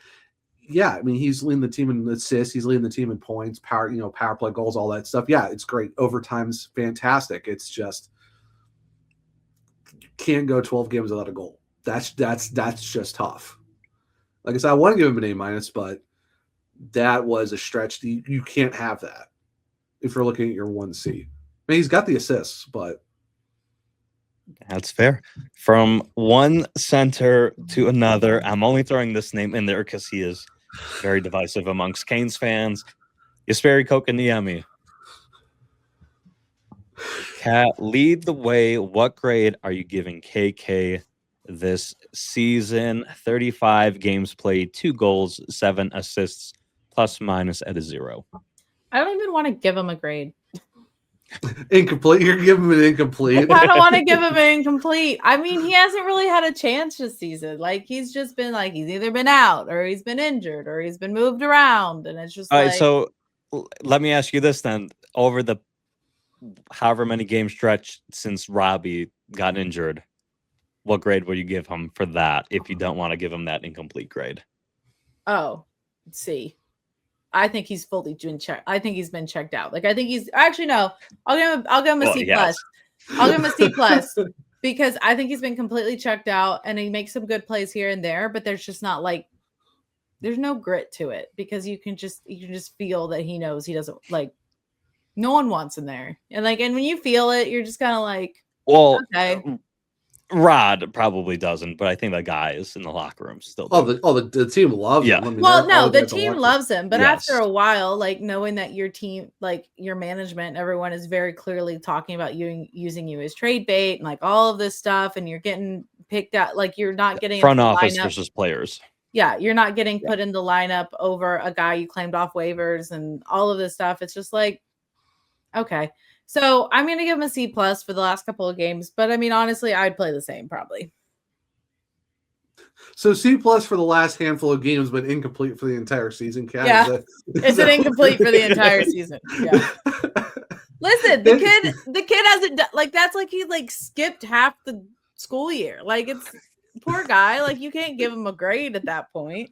yeah, I mean, he's leading the team in assists, he's leading the team in points, power play goals, all that stuff. Yeah, it's great. Overtime's fantastic. It's just you can't go 12 games without a goal. That's just tough. Like I said, I want to give him an A minus, but that was a stretch. You can't have that if you're looking at your 1C. I mean, he's got the assists, but that's fair. From one center to another, I'm only throwing this name in there because he is very divisive amongst Canes fans. Jesperi Kotkaniemi. Kat, lead the way. What grade are you giving KK this season? 35 games played, 2 goals, 7 assists, plus minus at a 0. I don't even want to give him a grade. Incomplete. You're giving him an incomplete. I don't want to give him an incomplete. I mean, he hasn't really had a chance this season. Like, he's just been like, he's either been out or he's been injured or he's been moved around. And it's just all right. So let me ask you this then. Over the however many game stretch since Robbie got injured, what grade would you give him for that if you don't want to give him that incomplete grade? Oh, let's see. I think he's fully been checked. I think he's been checked out. Like I think he's actually no. I'll give him a C plus. I'll give him a C plus because I think he's been completely checked out and he makes some good plays here and there, but there's just not like there's no grit to it because you can just feel that he knows he doesn't like no one wants him there. And when you feel it, you're just kind of like, well, okay. Rod probably doesn't, but I think the guys in the locker room still do. The team loves him. I mean, well, no, the team loves him, but Yes. after a while, like knowing that your team, like your management, everyone is very clearly talking about you using you as trade bait and like all of this stuff, and you're getting picked out, like you're not getting front into the office lineup. versus players. Yeah, you're not getting put in the lineup over a guy you claimed off waivers and all of this stuff. It's just like, okay. So I'm going to give him a C plus for the last couple of games, but I mean, honestly, I'd play the same probably. So C plus for the last handful of games, but incomplete for the entire season. Kat, yeah, it's an incomplete for the entire season. Yeah. Listen, the kid hasn't done like that's like he like skipped half the school year. Like it's poor guy. Like you can't give him a grade at that point.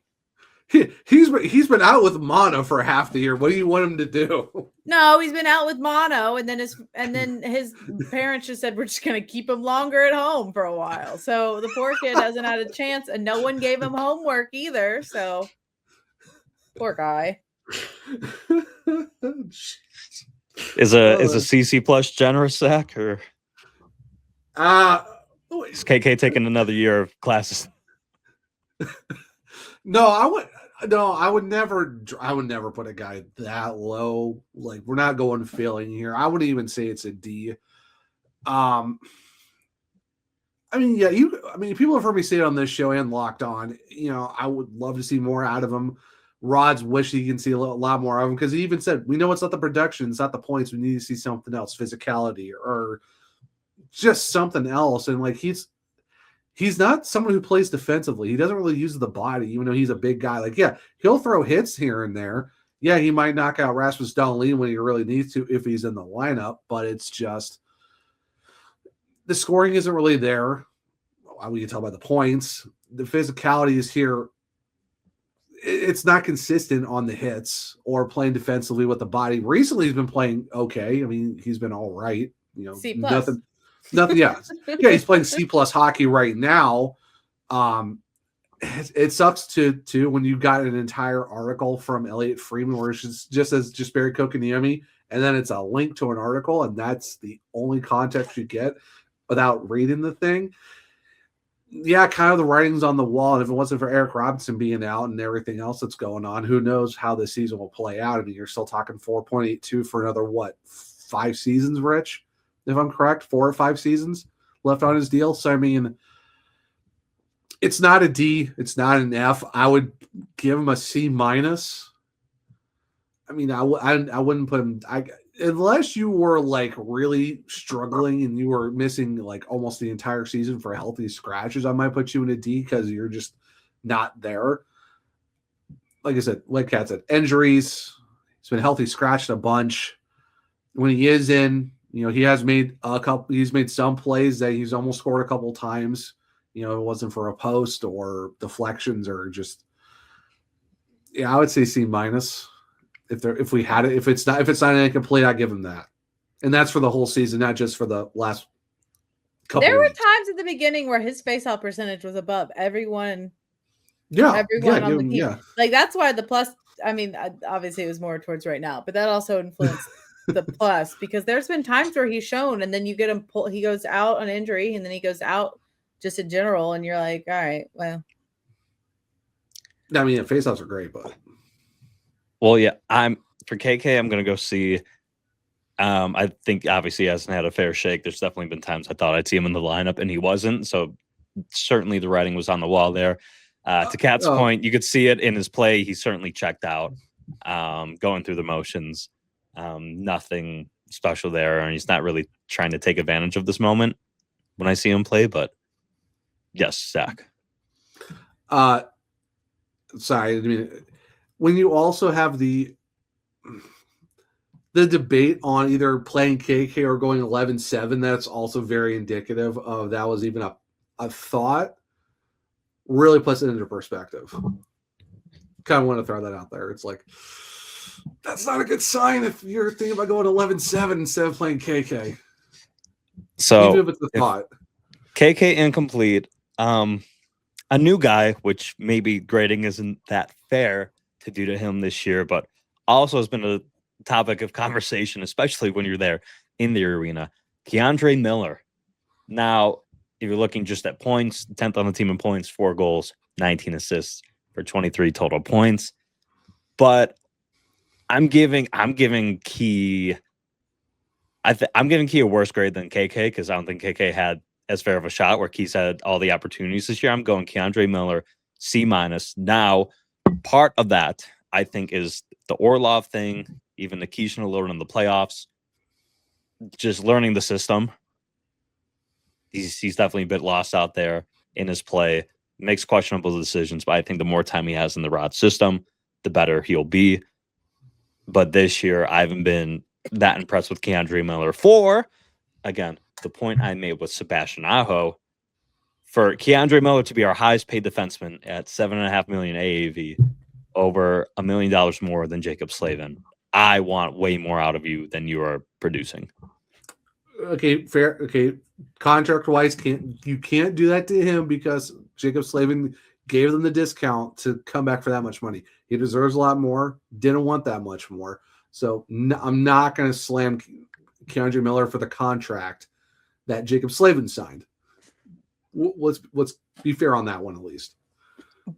He's been out with mono for half the year. What do you want him to do? No, he's been out with mono, and then his parents just said we're just gonna keep him longer at home for a while. So the poor kid hasn't had a chance, and no one gave him homework either. So poor guy. Is a CC plus generous, Zach, or is KK taking another year of classes? No, I would never put a guy that low. Like we're not going failing here. I wouldn't even say it's a D. I mean, people have heard me say it on this show and Locked On. You know, I would love to see more out of him. Rod's wish he can see a lot more of him because he even said, we know it's not the production, it's not the points. We need to see something else, physicality or just something else. And like he's not someone who plays defensively. He doesn't really use the body, even though he's a big guy. Like, yeah, he'll throw hits here and there. Yeah, he might knock out Rasmus Dahlin when he really needs to if he's in the lineup, but it's just the scoring isn't really there. We can tell by the points. The physicality is here. It's not consistent on the hits or playing defensively with the body. Recently, he's been playing okay. I mean, he's been all right. You know, C plus. Nothing. Yeah, he's playing C plus hockey right now. It sucks too when you got an entire article from Elliot Freeman where it's just Barry Kokoniemi, and then it's a link to an article, and that's the only context you get without reading the thing. Yeah, kind of the writing's on the wall. And if it wasn't for Eric Robinson being out and everything else that's going on, who knows how this season will play out? I mean, you're still talking 4.82 for another 5 seasons, Rich? If I'm correct, 4 or 5 seasons left on his deal. So I mean, it's not a D, it's not an F. I would give him a C minus. I mean, I wouldn't put him. Unless you were like really struggling and you were missing like almost the entire season for healthy scratches, I might put you in a D because you're just not there. Like I said, like Kat said, injuries. He's been healthy scratched a bunch. When he is in, you know, he's made some plays that he's almost scored a couple times. You know, it wasn't for a post or deflections or just, yeah, I would say C minus. If it's not incomplete, I give him that, and that's for the whole season, not just for the last couple. There were weeks. times at the beginning where his faceoff percentage was above everyone. Yeah, on the team. Yeah. Like that's why the plus. I mean, obviously it was more towards right now, but that also influenced the plus because there's been times where he's shown, and then you get him pull. He goes out on injury, and then he goes out just in general, and you're like, all right, well. I mean, faceoffs are great, but. Well, yeah, for KK, I'm going to go see. I think obviously he hasn't had a fair shake. There's definitely been times I thought I'd see him in the lineup, and he wasn't. So certainly the writing was on the wall there. To Kat's point, you could see it in his play. He certainly checked out, going through the motions. Nothing special there, and he's not really trying to take advantage of this moment when I see him play. But yes, Zach. Sorry, I mean. When you also have the the debate on either playing KK or going 11-7, that's also very indicative of that was even a thought. Really puts it into perspective. Kind of want to throw that out there. It's like, that's not a good sign if you're thinking about going 11-7 instead of playing KK. So even if it's a thought. KK incomplete. A new guy, which maybe grading isn't that fair to do to him this year, but also has been a topic of conversation, especially when you're there in the arena. Keandre Miller. Now, if you're looking just at points, 10th on the team in points, 4 goals, 19 assists for 23 total points. But I'm giving Key I'm giving Key a worse grade than KK because I don't think KK had as fair of a shot where Key's had all the opportunities this year. I'm going Keandre Miller, C-. Now, part of that, I think, is the Orlov thing, even Nikishin a little in the playoffs, just learning the system. He's definitely a bit lost out there in his play, makes questionable decisions, but I think the more time he has in the Rod system, the better he'll be. But this year, I haven't been that impressed with Keandre Miller. Again, the point I made with Sebastian Aho, for Keandre Miller to be our highest paid defenseman at $7.5 million AAV, over $1 million more than Jacob Slavin. I want way more out of you than you are producing. Okay, fair. Okay, contract-wise, you can't do that to him because Jacob Slavin gave them the discount to come back for that much money. He deserves a lot more. Didn't want that much more. So I'm not going to slam Keandre Miller for the contract that Jacob Slavin signed. Let's be fair on that one at least.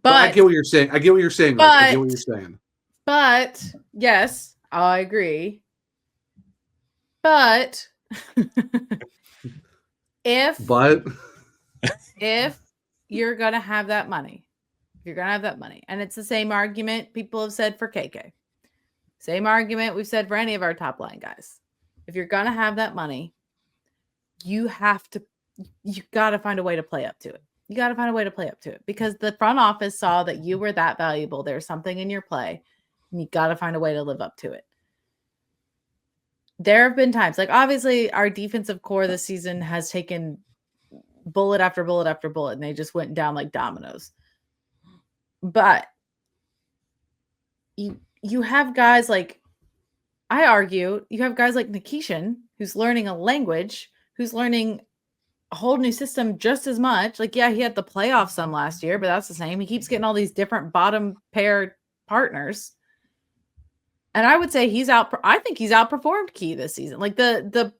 But I get what you're saying. Rich. I get what you're saying. But yes, I agree. But if you're gonna have that money, and it's the same argument people have said for KK, same argument we've said for any of our top line guys. If you're gonna have that money, you gotta find a way to play up to it. You gotta find a way to play up to it because the front office saw that you were that valuable. There's something in your play, and you gotta find a way to live up to it. There have been times, like obviously our defensive core this season has taken bullet after bullet after bullet, and they just went down like dominoes. But you have guys like, I argue, you have guys like Nikishin, who's learning a language, who's learning a whole new system just as much. Like, yeah, he had the playoffs some last year, but that's the same. He keeps getting all these different bottom pair partners. And I would say I think he's outperformed Key this season. Like the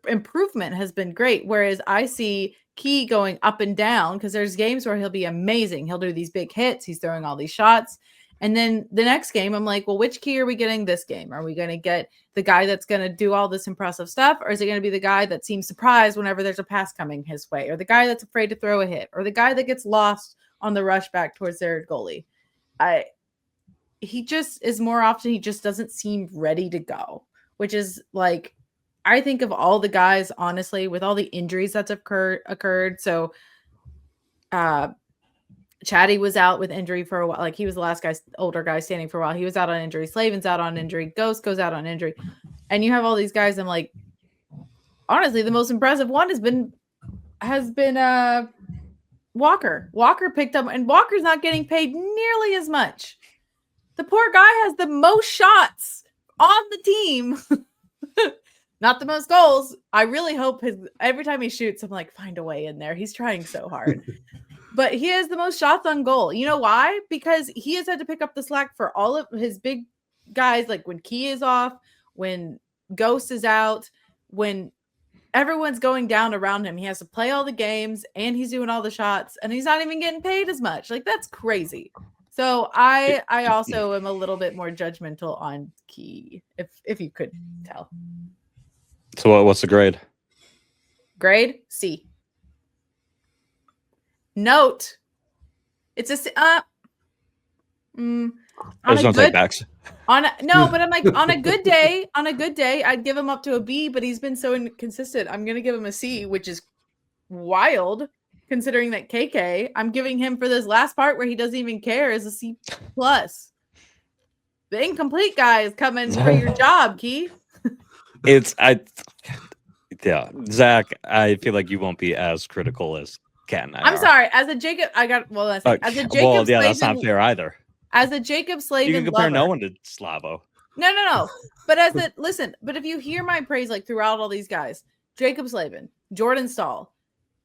improvement has been great. Whereas I see Key going up and down because there's games where he'll be amazing. He'll do these big hits. He's throwing all these shots. And then the next game, I'm like, well, which Key are we getting this game? Are we going to get the guy that's going to do all this impressive stuff? Or is it going to be the guy that seems surprised whenever there's a pass coming his way? Or the guy that's afraid to throw a hit? Or the guy that gets lost on the rush back towards their goalie? He just is more often, he just doesn't seem ready to go, which is like, I think of all the guys, honestly, with all the injuries that's occurred. So, Chatty was out with injury for a while. Like he was the last guy, older guy standing for a while. He was out on injury. Slavin's out on injury. Ghost goes out on injury. And you have all these guys. I'm like, honestly, the most impressive one has been Walker. Walker picked up, and Walker's not getting paid nearly as much. The poor guy has the most shots on the team. Not the most goals. I really hope every time he shoots, I'm like, find a way in there. He's trying so hard. But he has the most shots on goal. You know why? Because he has had to pick up the slack for all of his big guys. Like when Key is off, when Ghost is out, when everyone's going down around him, he has to play all the games and he's doing all the shots and he's not even getting paid as much. Like that's crazy. So I also am a little bit more judgmental on Key, if you could tell. So what's the grade? Grade C. Note, it's a There's no takebacks. But I'm like on a good day, I'd give him up to a B, but he's been so inconsistent. I'm gonna give him a C, which is wild considering that KK, I'm giving him for this last part where he doesn't even care, is a C+. The incomplete guy is coming for your job, Key. Zach, I feel like you won't be as critical as Kat and I I'm are. sorry. As a Jacob, as a Jacob that's not Slavin, fair either. as a Jacob You Slavin can compare lover. no one to Slavo. No. But but if you hear my praise like throughout all these guys, Jacob Slavin, Jordan Stahl,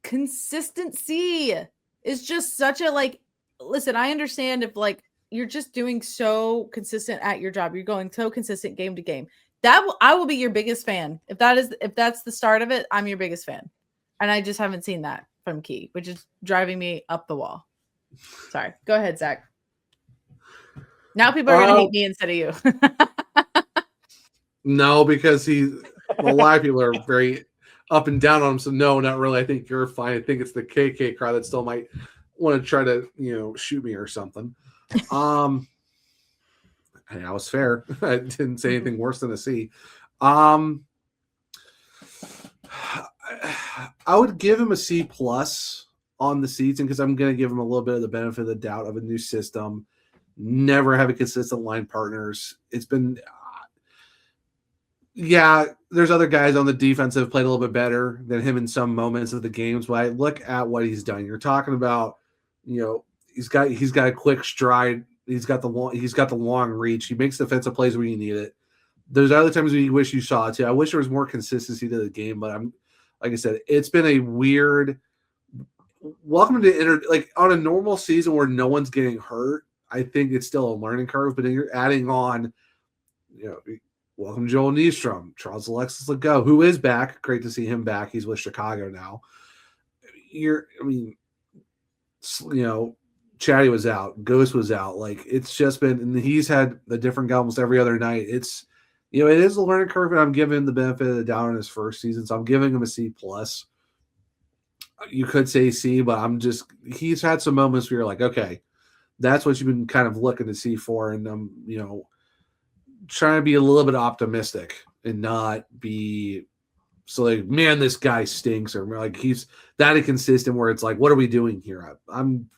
consistency is just such a like. Listen, I understand if like you're just doing so consistent at your job, you're going so consistent game to game. I will be your biggest fan. If that's the start of it, I'm your biggest fan, and I just haven't seen that from Key, which is driving me up the wall. Sorry, go ahead, Zach. Now people are gonna hate me instead of you. No, because a lot of people are very up and down on him. So no, not really. I think you're fine. I think it's the KK crowd that still might want to try to, shoot me or something. I was fair. I didn't say anything worse than a C. I would give him a C plus on the season because I'm going to give him a little bit of the benefit of the doubt of a new system. Never having consistent line partners. It's been, there's other guys on the defense that have played a little bit better than him in some moments of the games. But I look at what he's done. You're talking about, he's got a quick stride. He's got the long reach. He makes defensive plays where you need it. There's other times where you wish you saw it too. I wish there was more consistency to the game, but like I said, it's been a weird. Welcome to like on a normal season where no one's getting hurt. I think it's still a learning curve, but then you're adding on, welcome Joel Nystrom, Charles Alexis Legault, who is back. Great to see him back. He's with Chicago now. Chatty was out. Ghost was out. Like, it's just been, and he's had a different guy almost every other night. It's, it is a learning curve, and I'm giving the benefit of the doubt in his first season, so I'm giving him a C plus. You could say C, but he's had some moments where you're like, okay, that's what you've been kind of looking to see for, and trying to be a little bit optimistic and not be so like, man, this guy stinks, or like he's that inconsistent where it's like, what are we doing here? I'm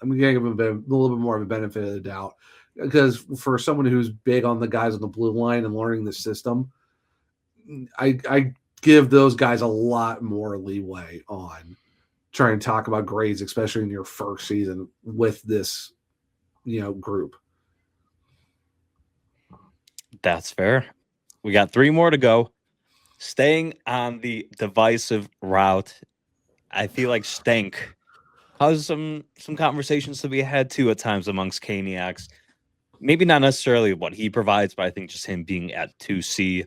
gonna give him a little bit more of a benefit of the doubt, because for someone who's big on the guys on the blue line and learning the system, I give those guys a lot more leeway on trying to talk about grades, especially in your first season with this, group. That's fair. We got 3 more to go. Staying on the divisive route, I feel like Stank caused some conversations to be had too at times amongst Caniacs. Maybe not necessarily what he provides, but I think just him being at 2C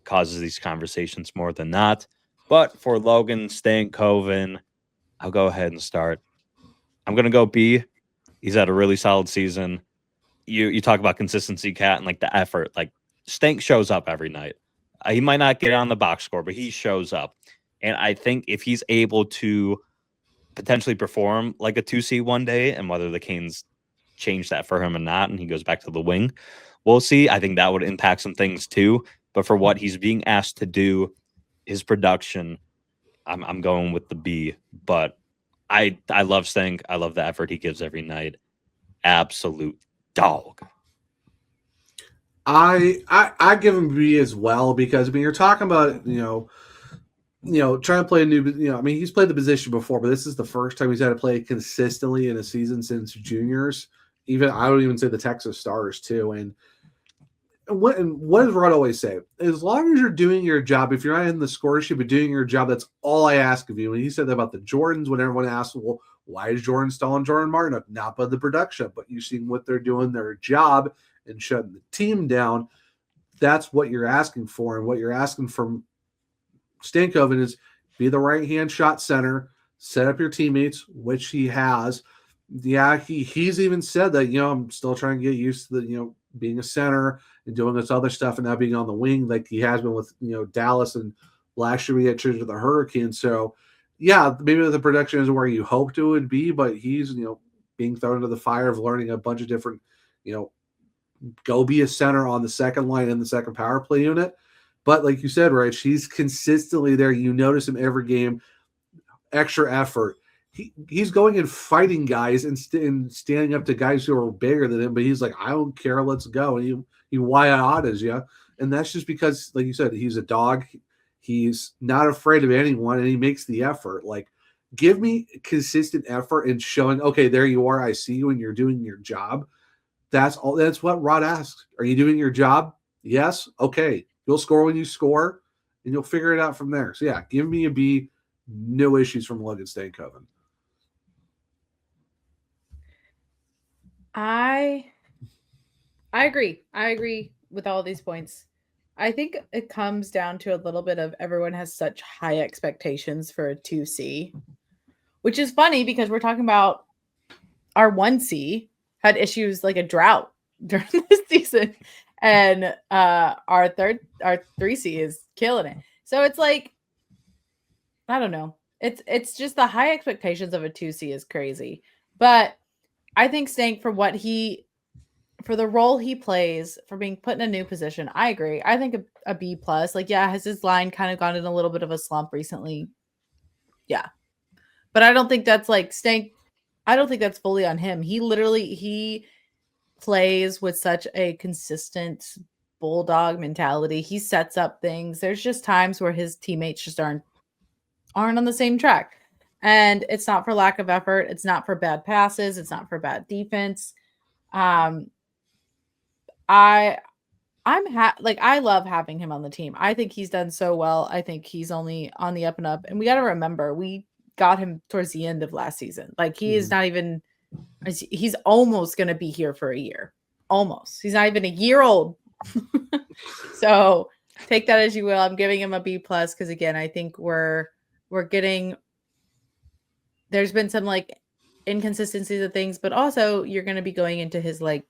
causes these conversations more than not. But for Logan, Stank, Coven, I'll go ahead and start. I'm going to go B. He's had a really solid season. You talk about consistency, Kat, and like the effort. Like, Stank shows up every night. He might not get on the box score, but he shows up. And I think if he's able to potentially perform like a 2C one day, and whether the Canes change that for him or not, and he goes back to the wing, we'll see. I think that would impact some things too. But for what he's being asked to do, his production, I'm going with the B. But I love Stank. I love the effort he gives every night. Absolute dog. I give him B as well, because you're talking about trying to play a new, he's played the position before, but this is the first time he's had to play consistently in a season since juniors. I would even say the Texas Stars too. And what does Rod always say? As long as you're doing your job, if you're not in the score sheet but doing your job, that's all I ask of you. And he said that about the Jordans when everyone asked, well, why is Jordan Stahl and Jordan Martin up? Not by the production, but you see what they're doing, their job, and shutting the team down. That's what you're asking for. And what you're asking from Stankoven is be the right-hand shot center, set up your teammates, which he has. Yeah, he's even said that, I'm still trying to get used to the, being a center and doing this other stuff and not being on the wing like he has been with, Dallas, and last year we had traded to the Hurricanes. So, yeah, maybe the production isn't where you hoped it would be, but he's, being thrown into the fire of learning a bunch of different, go be a center on the second line in the second power play unit. But like you said, Rich, he's consistently there. You notice him every game, extra effort. He's going and fighting guys and standing up to guys who are bigger than him, but he's like, I don't care, let's go. And he why-odd is you. And that's just because, like you said, he's a dog. He's not afraid of anyone, and he makes the effort. Like, give me consistent effort in showing, okay, there you are. I see you and you're doing your job. That's all. That's what Rod asks. Are you doing your job? Yes. Okay. You'll score when you score, and you'll figure it out from there. So, yeah, give me a B. No issues from Logan Stankoven. I agree. I agree with all these points. I think it comes down to a little bit of everyone has such high expectations for a 2C, which is funny because we're talking about our 1C had issues like a drought during this season, and our 3C is killing it. So it's like, I don't know. It's just the high expectations of a 2C is crazy. But I think Stank, for the role he plays, for being put in a new position, I agree. I think a B plus. Like, yeah, has his line kind of gone in a little bit of a slump recently? Yeah. But I don't think that's like Stank. I don't think that's fully on him. He plays with such a consistent bulldog mentality. He sets up things. There's just times where his teammates just aren't on the same track. And it's not for lack of effort. It's not for bad passes. It's not for bad defense. I love having him on the team. I think he's done so well. I think he's only on the up and up. And we got to remember, we got him towards the end of last season. Like, he is not even, he's almost going to be here for a year. Almost. He's not even a year old. So take that as you will. I'm giving him a B plus because, again, I think we're getting, there's been some like inconsistencies of things, but also you're going to be going into his like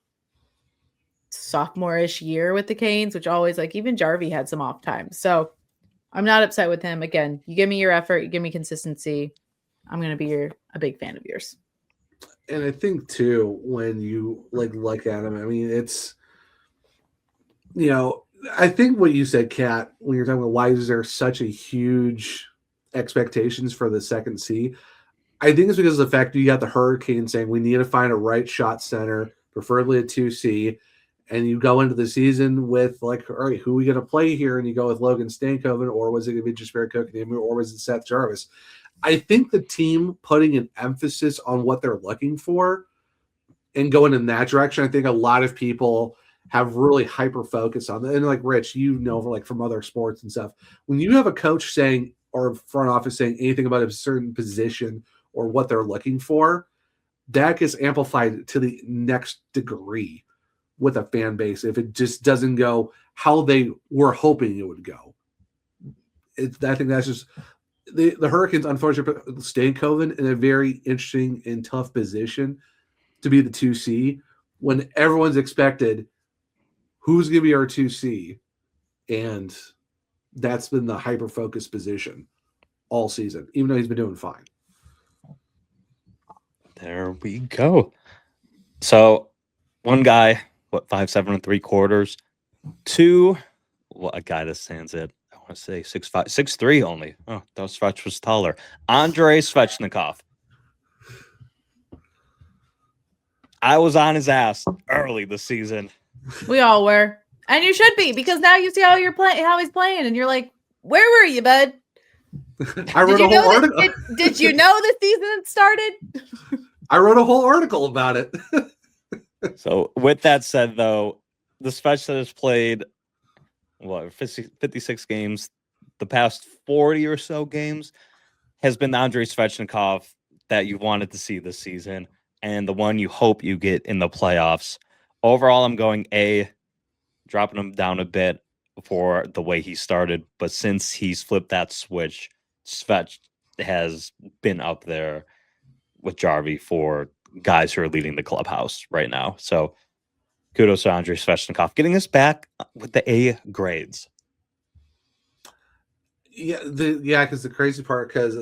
sophomore-ish year with the Canes, which always, like, even Jarvie had some off times. So I'm not upset with him. Again, you give me your effort, you give me consistency, I'm going to be a big fan of yours. And I think too, when you like at him, I mean, it's, you know, I think what you said, Kat, when you're talking about why is there such a huge expectations for the second C, I think it's because of the fact that you got the Hurricanes saying we need to find a right shot center, preferably a 2C, and you go into the season with like, all right, who are we going to play here? And you go with Logan Stankoven, or was it going to be Jasper Kotkaniemi, or was it Seth Jarvis? I think the team putting an emphasis on what they're looking for and going in that direction, I think a lot of people have really hyper focused on that. And like Rich, you know, like from other sports and stuff, when you have a coach saying or front office saying anything about a certain position or what they're looking for, that gets amplified to the next degree with a fan base if it just doesn't go how they were hoping it would go. I think that's just the Hurricanes, unfortunately, Stankoven in a very interesting and tough position to be the 2C when everyone's expected who's going to be our 2C, and that's been the hyper-focused position all season, even though he's been doing fine. There we go. So one guy, 5'7" 3/4. Two, a guy that stands at, I want to say 6'5", 6'3" only. Oh, that Svech was taller. Andrei Svechnikov. I was on his ass early this season. We all were, and you should be, because now you see how he's playing, and you're like, where were you, bud? I wrote a whole article. Did you know the season started? I wrote a whole article about it. So with that said, though, the Svech that has played 56 games, the past 40 or so games, has been the Andrei Svechnikov that you wanted to see this season and the one you hope you get in the playoffs. Overall, I'm going A, dropping him down a bit for the way he started. But since he's flipped that switch, Svech has been up there with Jarvie for guys who are leading the clubhouse right now. So kudos to Andrei Svechnikov getting us back with the A grades. Yeah, because the crazy part, because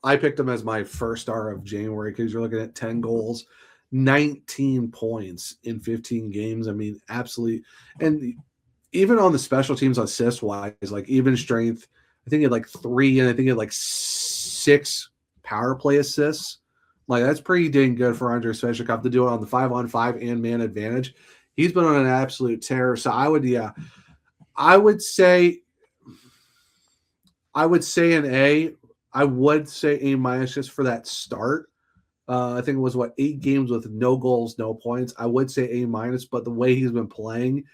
I picked him as my first star of January, because you're looking at 10 goals, 19 points in 15 games. I mean, absolutely. And even on the special teams assist wise, like even strength, I think he had like 3, and I think he had like 6 power play assists. Like, that's pretty dang good for Andrei Svechnikov to do it on the 5-on-5 and man advantage. He's been on an absolute tear. So I would, I would say an A. I would say A minus just for that start. I think it was 8 games with no goals, no points. I would say A minus, but the way he's been playing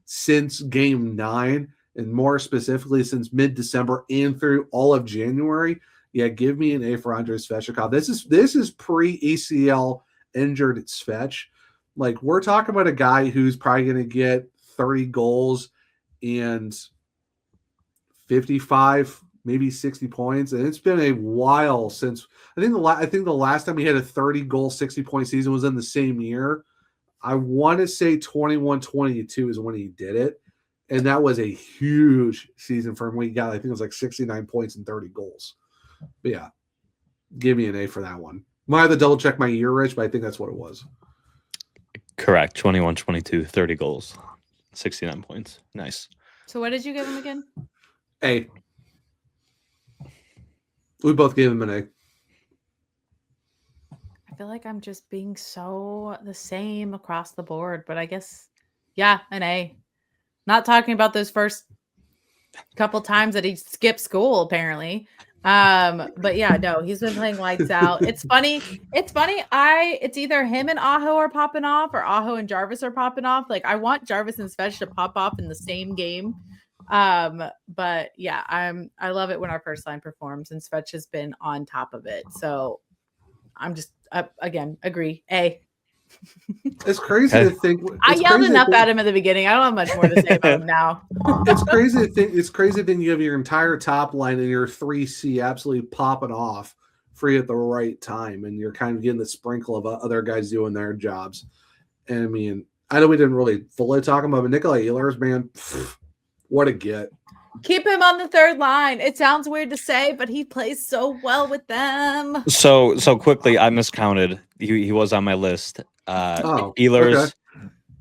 since game 9, and more specifically since mid-December and through all of January, yeah, give me an A for Andrei Svechnikov. This is pre-ACL injured Svech. Like, we're talking about a guy who's probably going to get 30 goals and 55, maybe 60 points, and it's been a while since I think the last time he had a 30-goal, 60-point season was in the same year. I want to say 21-22 is when he did it, and that was a huge season for him. When he got, I think it was like 69 points and 30 goals. But yeah, give me an A for that one. Might have to double check my year, Rich, but I think that's what it was. Correct. 21-22, 30 goals, 69 points. Nice. So what did you give him again? A. We both gave him an A. I feel like I'm just being so the same across the board, but I guess, yeah, an A. Not talking about those first couple times that he skipped school, apparently. But yeah, no, he's been playing lights out. It's funny. It's either him and Aho are popping off or Aho and Jarvis are popping off. Like, I want Jarvis and Svech to pop off in the same game. But yeah, I love it when our first line performs, and Svech has been on top of it. So I'm just again agree. A. It's crazy to think. I yelled enough at him at the beginning. I don't have much more to say about him now. It's crazy to think. It's crazy to think you have your entire top line and your 3C absolutely popping off free at the right time, and you're kind of getting the sprinkle of other guys doing their jobs. And I mean, I know we didn't really fully talk about, but Nikolai Ehlers, man, what a get. Keep him on the third line. It sounds weird to say, but he plays so well with them. So quickly, I miscounted. He was on my list. Ehlers. Okay.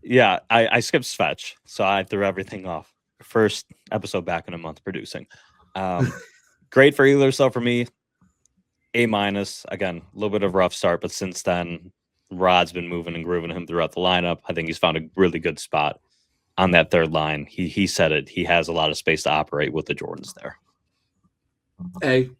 Yeah, I skipped Svech, so I threw everything off. First episode back in a month producing. Great for Ehlers, though, for me. A minus. Again, a little bit of a rough start, but since then, Rod's been moving and grooving him throughout the lineup. I think he's found a really good spot on that third line. He said it. He has a lot of space to operate with the Jordans there. A.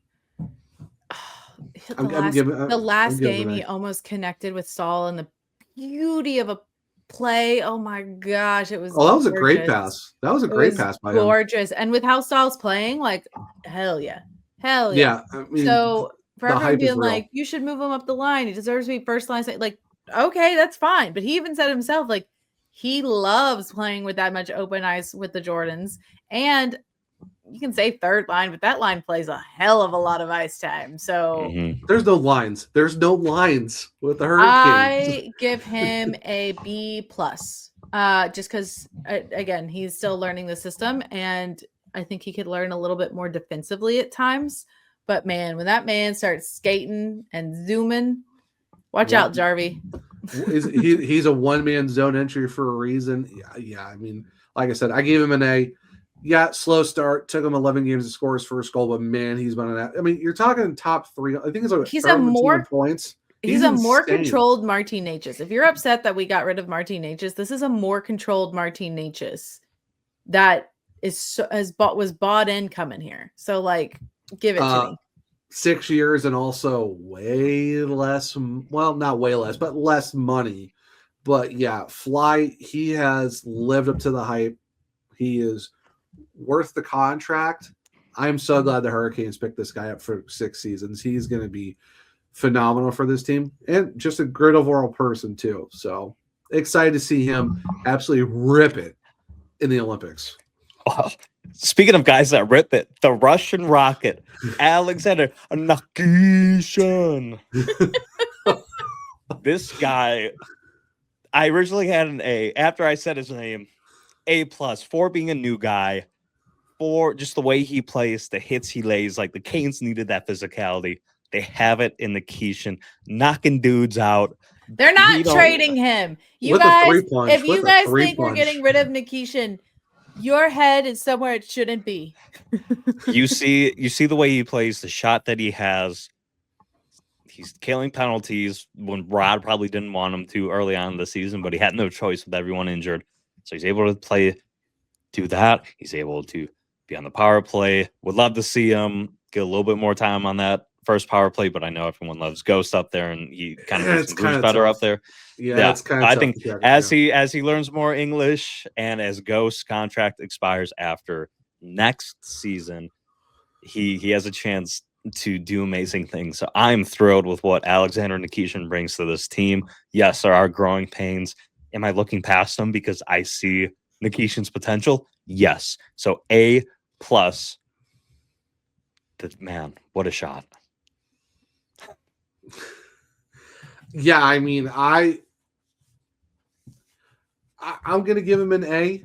The last game, he almost connected with Saul in the beauty of a play. Oh my gosh, it was. Oh, that was gorgeous. A great pass. That was a great pass by him. Gorgeous, and with how Saul's playing, like hell yeah. Yeah. I mean, so for everyone being like, you should move him up the line. He deserves to be first line. Like, okay, that's fine. But he even said himself, like, he loves playing with that much open ice with the Jordans. And you can say third line, but that line plays a hell of a lot of ice time. So there's no lines. There's no lines with the Hurricanes. I give him a B+. Just because, again, he's still learning the system. And I think he could learn a little bit more defensively at times. But, man, when that man starts skating and zooming, watch out, Jarvie. He's a one-man zone entry for a reason. Yeah, I mean, like I said, I gave him an A. Yeah, slow start. Took him 11 games to score his first goal, but man, he's been an. I mean, you're talking top 3. I think it's like he's a more points. He's a more controlled Martin Necas. If you're upset that we got rid of Martin Necas, this is a more controlled Martin Necas that was bought in coming here. So like, give it to me. 6 years and also way less. Well, not way less, but less money. But yeah, he has lived up to the hype. He is worth the contract. I'm so glad the Hurricanes picked this guy up for 6 seasons. He's going to be phenomenal for this team and just a great overall person too. So excited to see him absolutely rip it in the Olympics. Oh, speaking of guys that rip it, the Russian Rocket, Alexander Nikishin. This guy, I originally had an A. After I said his name, A+, for being a new guy, for just the way he plays, the hits he lays. Like the Canes needed that physicality. They have it in Nikishin, knocking dudes out. They're not trading him. You guys, if you guys think we're getting rid of Nikishin, your head is somewhere it shouldn't be. You see the way he plays, the shot that he has. He's killing penalties when Rod probably didn't want him to early on in the season, but he had no choice with everyone injured. So he's able to play do that. He's able to be on the power play. Would love to see him get a little bit more time on that first power play, but I know everyone loves Ghost up there, and he kind of fits better up there. Yeah, it's kind of I think as he learns more English and as Ghost's contract expires after next season, he has a chance to do amazing things. So I'm thrilled with what Alexander Nikishin brings to this team. Yes, there are growing pains. Am I looking past them because I see Nikishin's potential? Yes. So A+. Man, what a shot. Yeah, I mean, I'm going to give him an A.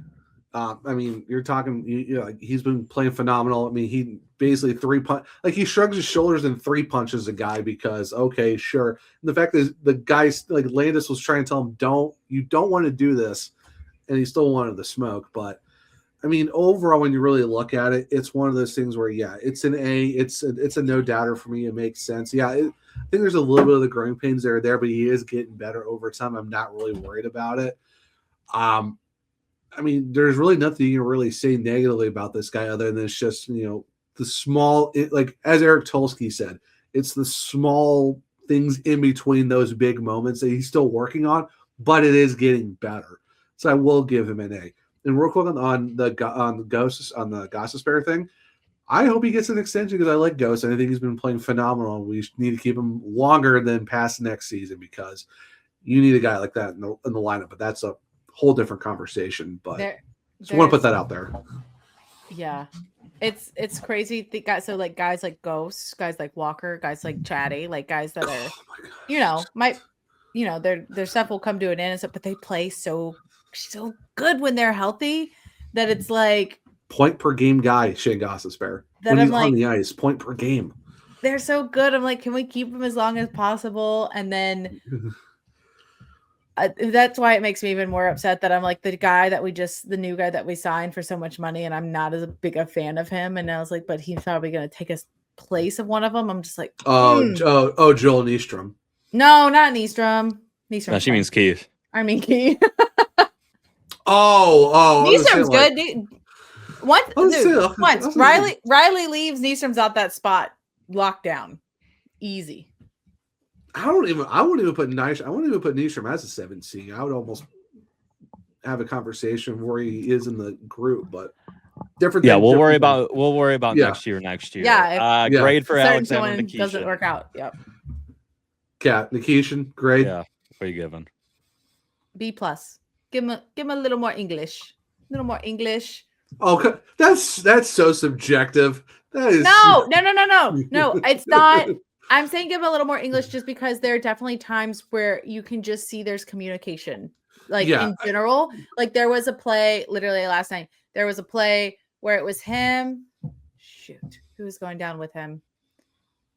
I mean, you're talking, like he's been playing phenomenal. I mean, he basically he shrugs his shoulders and 3 punches a guy because, okay, sure. And the fact is, the guys like Landis was trying to tell him, you don't want to do this, and he still wanted the smoke. But I mean, overall, when you really look at it, it's one of those things where, yeah, it's an A. It's a no doubter for me. It makes sense. Yeah, I think there's a little bit of the growing pains there, but he is getting better over time. I'm not really worried about it. I mean, there's really nothing you can really say negatively about this guy other than it's just, the small, like as Eric Tulsky said, it's the small things in between those big moments that he's still working on, but it is getting better. So I will give him an A. And real quick on the Gossespierre thing, I hope he gets an extension because I like Ghost. And I think he's been playing phenomenal. We need to keep him longer than past next season because you need a guy like that in the lineup. But that's a whole different conversation. But just want to put that out there. Yeah, it's crazy. Guys like Ghost, guys like Walker, guys like Chatty, like guys that are, their stuff will come to an end and stuff, but they play so good when they're healthy that it's like point per game guy, Shane Gossespierre. When he's on the ice, point per game. They're so good. I'm like, can we keep them as long as possible? And then that's why it makes me even more upset that I'm like the new guy that we signed for so much money, and I'm not as big a fan of him. And I was like, but he's probably going to take a place of one of them. I'm just like, Joel Nystrom. No, not Nystrom. No, she means Keith. I mean Keith. Nystrom's good, dude. Once Riley leaves, Nystrom's out that spot, lockdown, easy. I wouldn't even put Nystrom as a 7C. I would almost have a conversation where he is in the group, but different. Yeah, we'll worry about next year. Yeah, grade for Alexander Nikishin. Doesn't work out. Yep. Cat Nikishin, grade. Yeah, what are you giving? B+. Give him a little more English. Oh, that's so subjective. That is No. It's not. I'm saying give him a little more English just because there are definitely times where you can just see there's communication. In general, like there was a play literally last night. There was a play where it was him. Shoot, who was going down with him?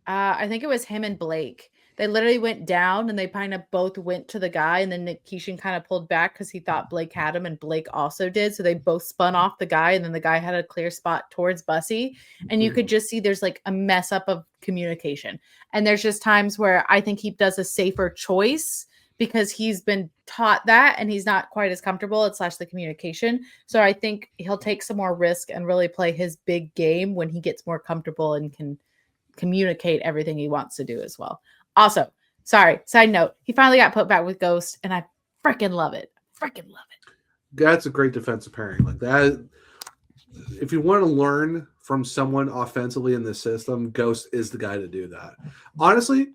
I think it was him and Blake. They literally went down and they kind of both went to the guy, and then Nikishin kind of pulled back because he thought Blake had him and Blake also did. So they both spun off the guy, and then the guy had a clear spot towards Bussy. And you could just see there's like a mess up of communication. And there's just times where I think he does a safer choice because he's been taught that and he's not quite as comfortable / the communication. So I think he'll take some more risk and really play his big game when he gets more comfortable and can communicate everything he wants to do as well. Also, sorry, side note, he finally got put back with Ghost, and I freaking love it. That's a great defensive pairing. Like that, if you want to learn from someone offensively in the system, Ghost is the guy to do that. Honestly,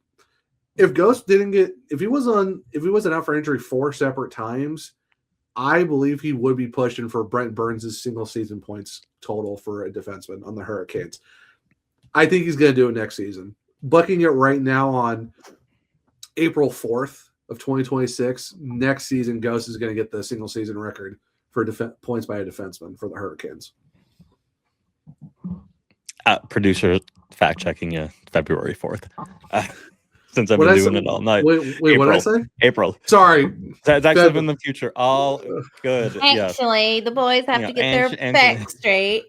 if Ghost if he wasn't out for injury 4 separate times, I believe he would be pushing for Brent Burns' single season points total for a defenseman on the Hurricanes. I think he's going to do it next season. Bucking it right now on April 4th of 2026. Next season, Ghost is going to get the single season record for points by a defenseman for the Hurricanes. Producer fact checking you February 4th. Since I've been doing it all night. Wait, what did I say? April. Sorry. That's actually in the future. All good. Actually, the boys have to get their facts straight.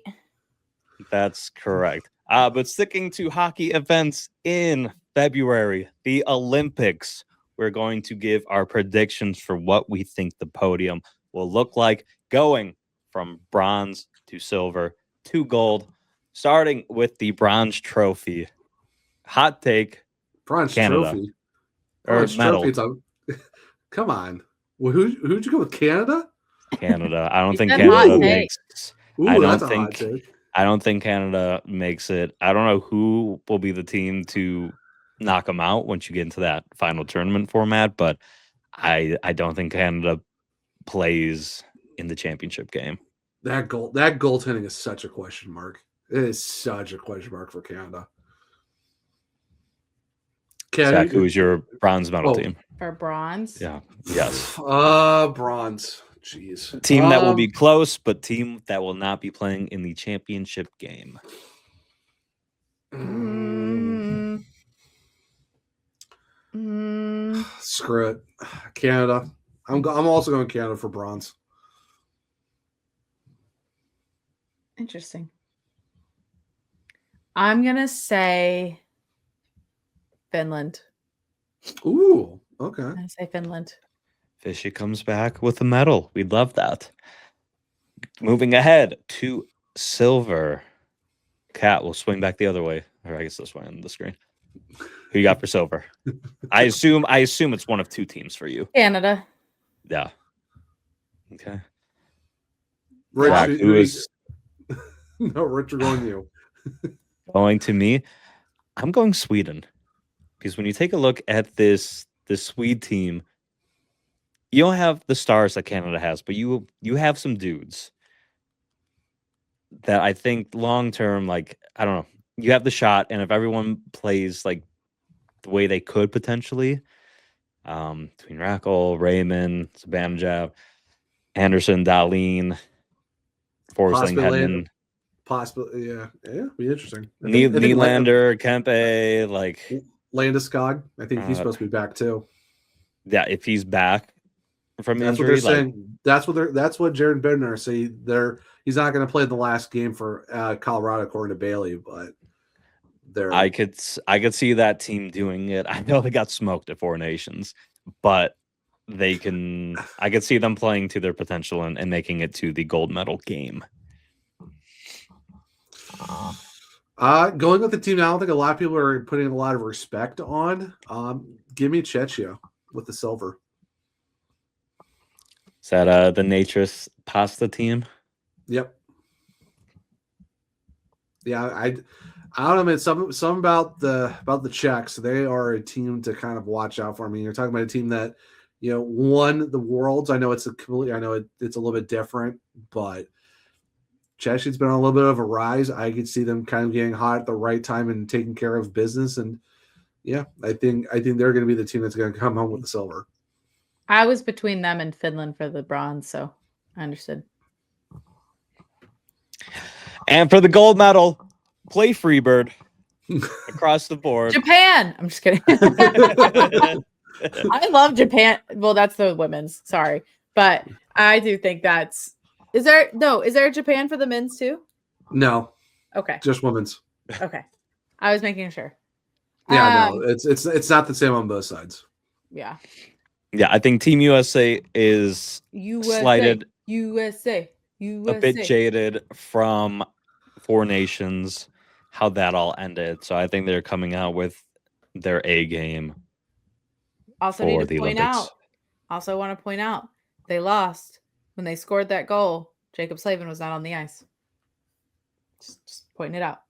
That's correct. But sticking to hockey events in February, the Olympics, we're going to give our predictions for what we think the podium will look like going from bronze to silver to gold, starting with the bronze trophy. Hot take. Bronze Canada. trophy. Or Bronze medal. trophy. Come on. Well, who'd you go with? Canada? Canada. I don't You think said Canada hot makes. Ooh, I don't that's a think. hot take. I don't think Canada makes it. I don't know who will be the team to knock them out once you get into that final tournament format, but I don't think Canada plays in the championship game. That goaltending is such a question mark. It is such a question mark for Canada. Zach, who is your bronze medal team? For bronze? Yeah. Yes. Bronze. Jeez. Team that will be close, but team that will not be playing in the championship game. Screw it. Canada. I'm also going Canada for bronze. Interesting. I'm going to say Finland. Ooh, okay. I say Finland. Fishy comes back with a medal. We'd love that. Moving ahead to silver. Cat will swing back the other way. Or I guess this way on the screen. Who you got for silver? I assume it's one of two teams for you. Canada. Yeah. Okay. Rich, Zach, who is no, Rich, we're going you. going to me? I'm going Sweden. Because when you take a look at this Swede team, you don't have the stars that Canada has, but you have some dudes that I think long term, like, I don't know, you have the shot, and if everyone plays like the way they could potentially, between Rackle, Raymond, Sabanajab, Anderson, Dahlin, Forsling, Hedman, Possibly, yeah, be interesting. Nylander, Kempe, like Landeskog. I think he's supposed to be back too. Yeah, if he's back from that's injury, what they're saying. That's what Jared Bednar say. He's not going to play the last game for Colorado, according to Bailey. But I could see that team doing it. I know they got smoked at Four Nations, but I could see them playing to their potential and making it to the gold medal game. Going with the team, I don't think a lot of people are putting a lot of respect on. Give me Czechia with the silver. Is that the Natris Pasta team? Yep. Yeah, I don't know, man. Some about the Czechs. They are a team to kind of watch out for. I mean, you're talking about a team that won the Worlds. I know it's it's a little bit different, but Czechia's been on a little bit of a rise. I could see them kind of getting hot at the right time and taking care of business. And yeah, I think they're going to be the team that's going to come home with the silver. I was between them and Finland for the bronze, so I understood. And for the gold medal, play Freebird across the board. Japan. I'm just kidding. I love Japan. Well, that's the women's. Sorry, but I do think that's. Is there a Japan for the men's too? No. Okay. Just women's. Okay. I was making sure. Yeah, no, it's not the same on both sides. Yeah. Yeah, I think Team USA is slighted. USA. A bit jaded from Four Nations, how that all ended. So I think they're coming out with their A game. Also for need to point out. Also want to point out they lost when they scored that goal. Jacob Slavin was not on the ice. Just pointing it out.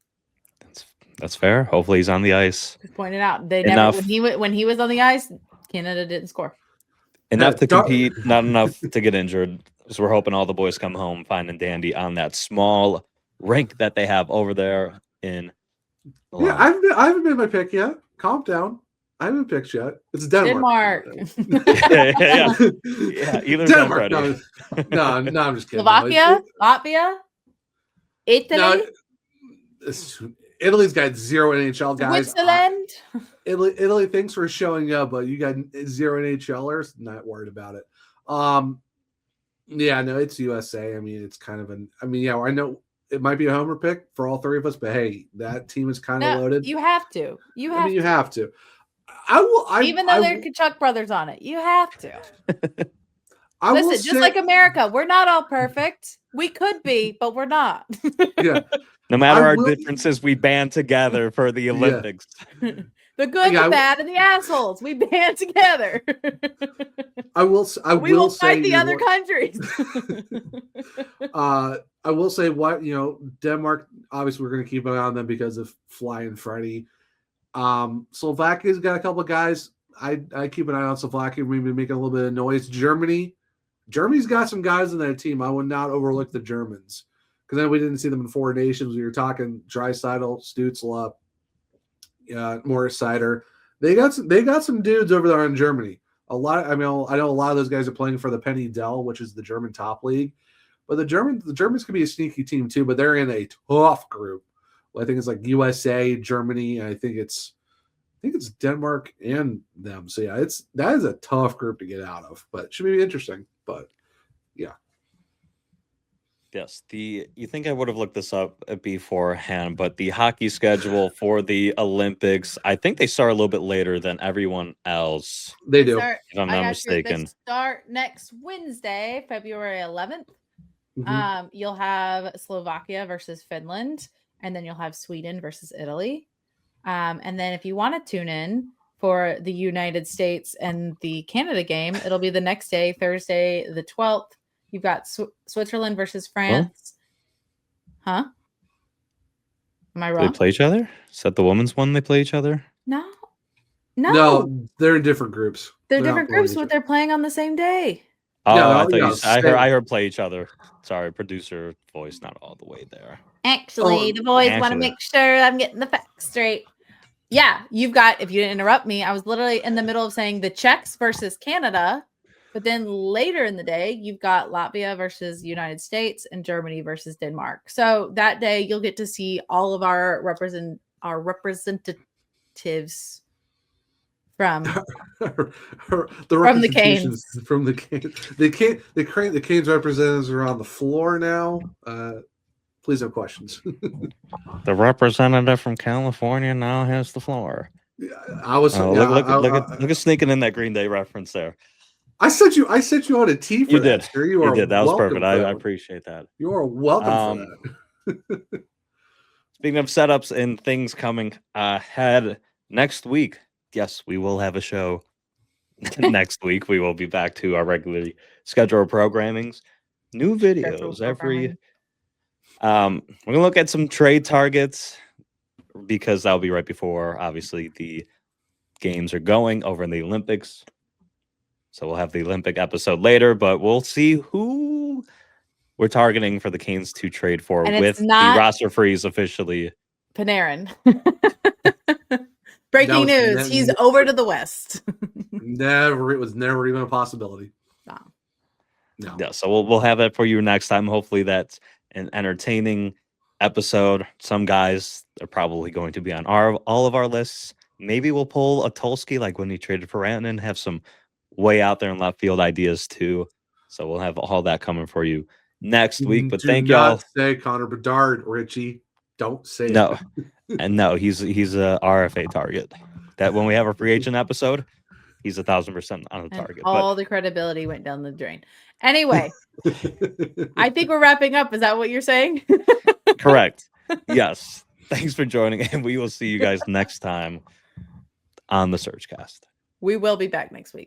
That's fair. Hopefully he's on the ice. Just pointing it out. They never when he was on the ice, Canada didn't score. Enough to compete, not enough to get injured. So we're hoping all the boys come home fine and dandy on that small rink that they have over there in. Yeah, I haven't made my pick yet. Calm down. I haven't picked yet. It's Denmark. yeah. Either Denmark. No, I'm just kidding. Slovakia, Latvia, Italy. No, Italy's got 0 NHL guys. Switzerland. Italy, thanks for showing up, but you got 0 NHLers. Not worried about it. Yeah, no, it's USA. I mean, it's kind of I know it might be a homer pick for all three of us, but hey, that team is kind of loaded. You have to. You have to. I will. Even though there are Kachuk brothers on it, you have to. Listen, just like America, we're not all perfect. We could be, but we're not. Yeah. No matter our differences, we band together for the Olympics. Yeah. The good, the bad, and the assholes. We band together. I will fight the other countries. I will say Denmark, obviously we're going to keep an eye on them because of Flying Freddy. Slovakia's got a couple of guys. I keep an eye on Slovakia. We've been making a little bit of noise. Germany's got some guys in that team. I would not overlook the Germans. Because then we didn't see them in Four Nations. We were talking Draisaitl, Stützle, Morris Sider. They got some dudes over there in Germany. I know a lot of those guys are playing for the Penny Dell, which is the German top league. But the Germans can be a sneaky team too, but they're in a tough group. Well, I think it's like USA, Germany, and I think it's Denmark and them. So yeah, that is a tough group to get out of, but it should be interesting. But yeah. Yes, you think I would have looked this up beforehand, but the hockey schedule for the Olympics, I think they start a little bit later than everyone else. They do. If I'm not mistaken. They start next Wednesday, February 11th. Mm-hmm. You'll have Slovakia versus Finland, and then you'll have Sweden versus Italy. And then if you want to tune in for the United States and the Canada game, it'll be the next day, Thursday, the 12th. You've got Switzerland versus France. Huh? Am I wrong? Do they play each other? Is that the women's one they play each other? No, they're in different groups. They're different groups, but they're playing on the same day. Oh, I heard play each other. Sorry, producer voice not all the way there. Actually, the boys want to make sure I'm getting the facts straight. Yeah, you've got, if you didn't interrupt me, I was literally in the middle of saying the Czechs versus Canada. But then later in the day, you've got Latvia versus United States and Germany versus Denmark. So that day, you'll get to see all of our representatives from the Canes. From the Canes. The Canes representatives are on the floor now. Please have questions. The representative from California now has the floor. Yeah, I was. Look at sneaking in that Green Day reference there. I sent you on a tee for that. Sir. You did. That was perfect. I appreciate that. You are welcome for that. Speaking of setups and things coming ahead next week, yes, we will have a show next week. We will be back to our regularly scheduled programmings. New videos every. We're gonna look at some trade targets because that'll be right before, obviously, the games are going over in the Olympics. So we'll have the Olympic episode later, but we'll see who we're targeting for the Canes to trade for with the roster freeze officially. Panarin. Breaking news. He's over to the West. It was never even a possibility. No. Yeah, so we'll have that for you next time. Hopefully that's an entertaining episode. Some guys are probably going to be on all of our lists. Maybe we'll pull a Tulski like when he traded for Rantanen and have some way out there in left field ideas too. So we'll have all that coming for you next week. But thank y'all. Don't say Connor Bedard, Richie. Don't say no. And no, he's a RFA target. That when we have a free agent episode, he's 1,000% on the target. All the credibility went down the drain. Anyway, I think we're wrapping up. Is that what you're saying? Correct. Yes. Thanks for joining, and we will see you guys next time on the SurgeCast. We will be back next week.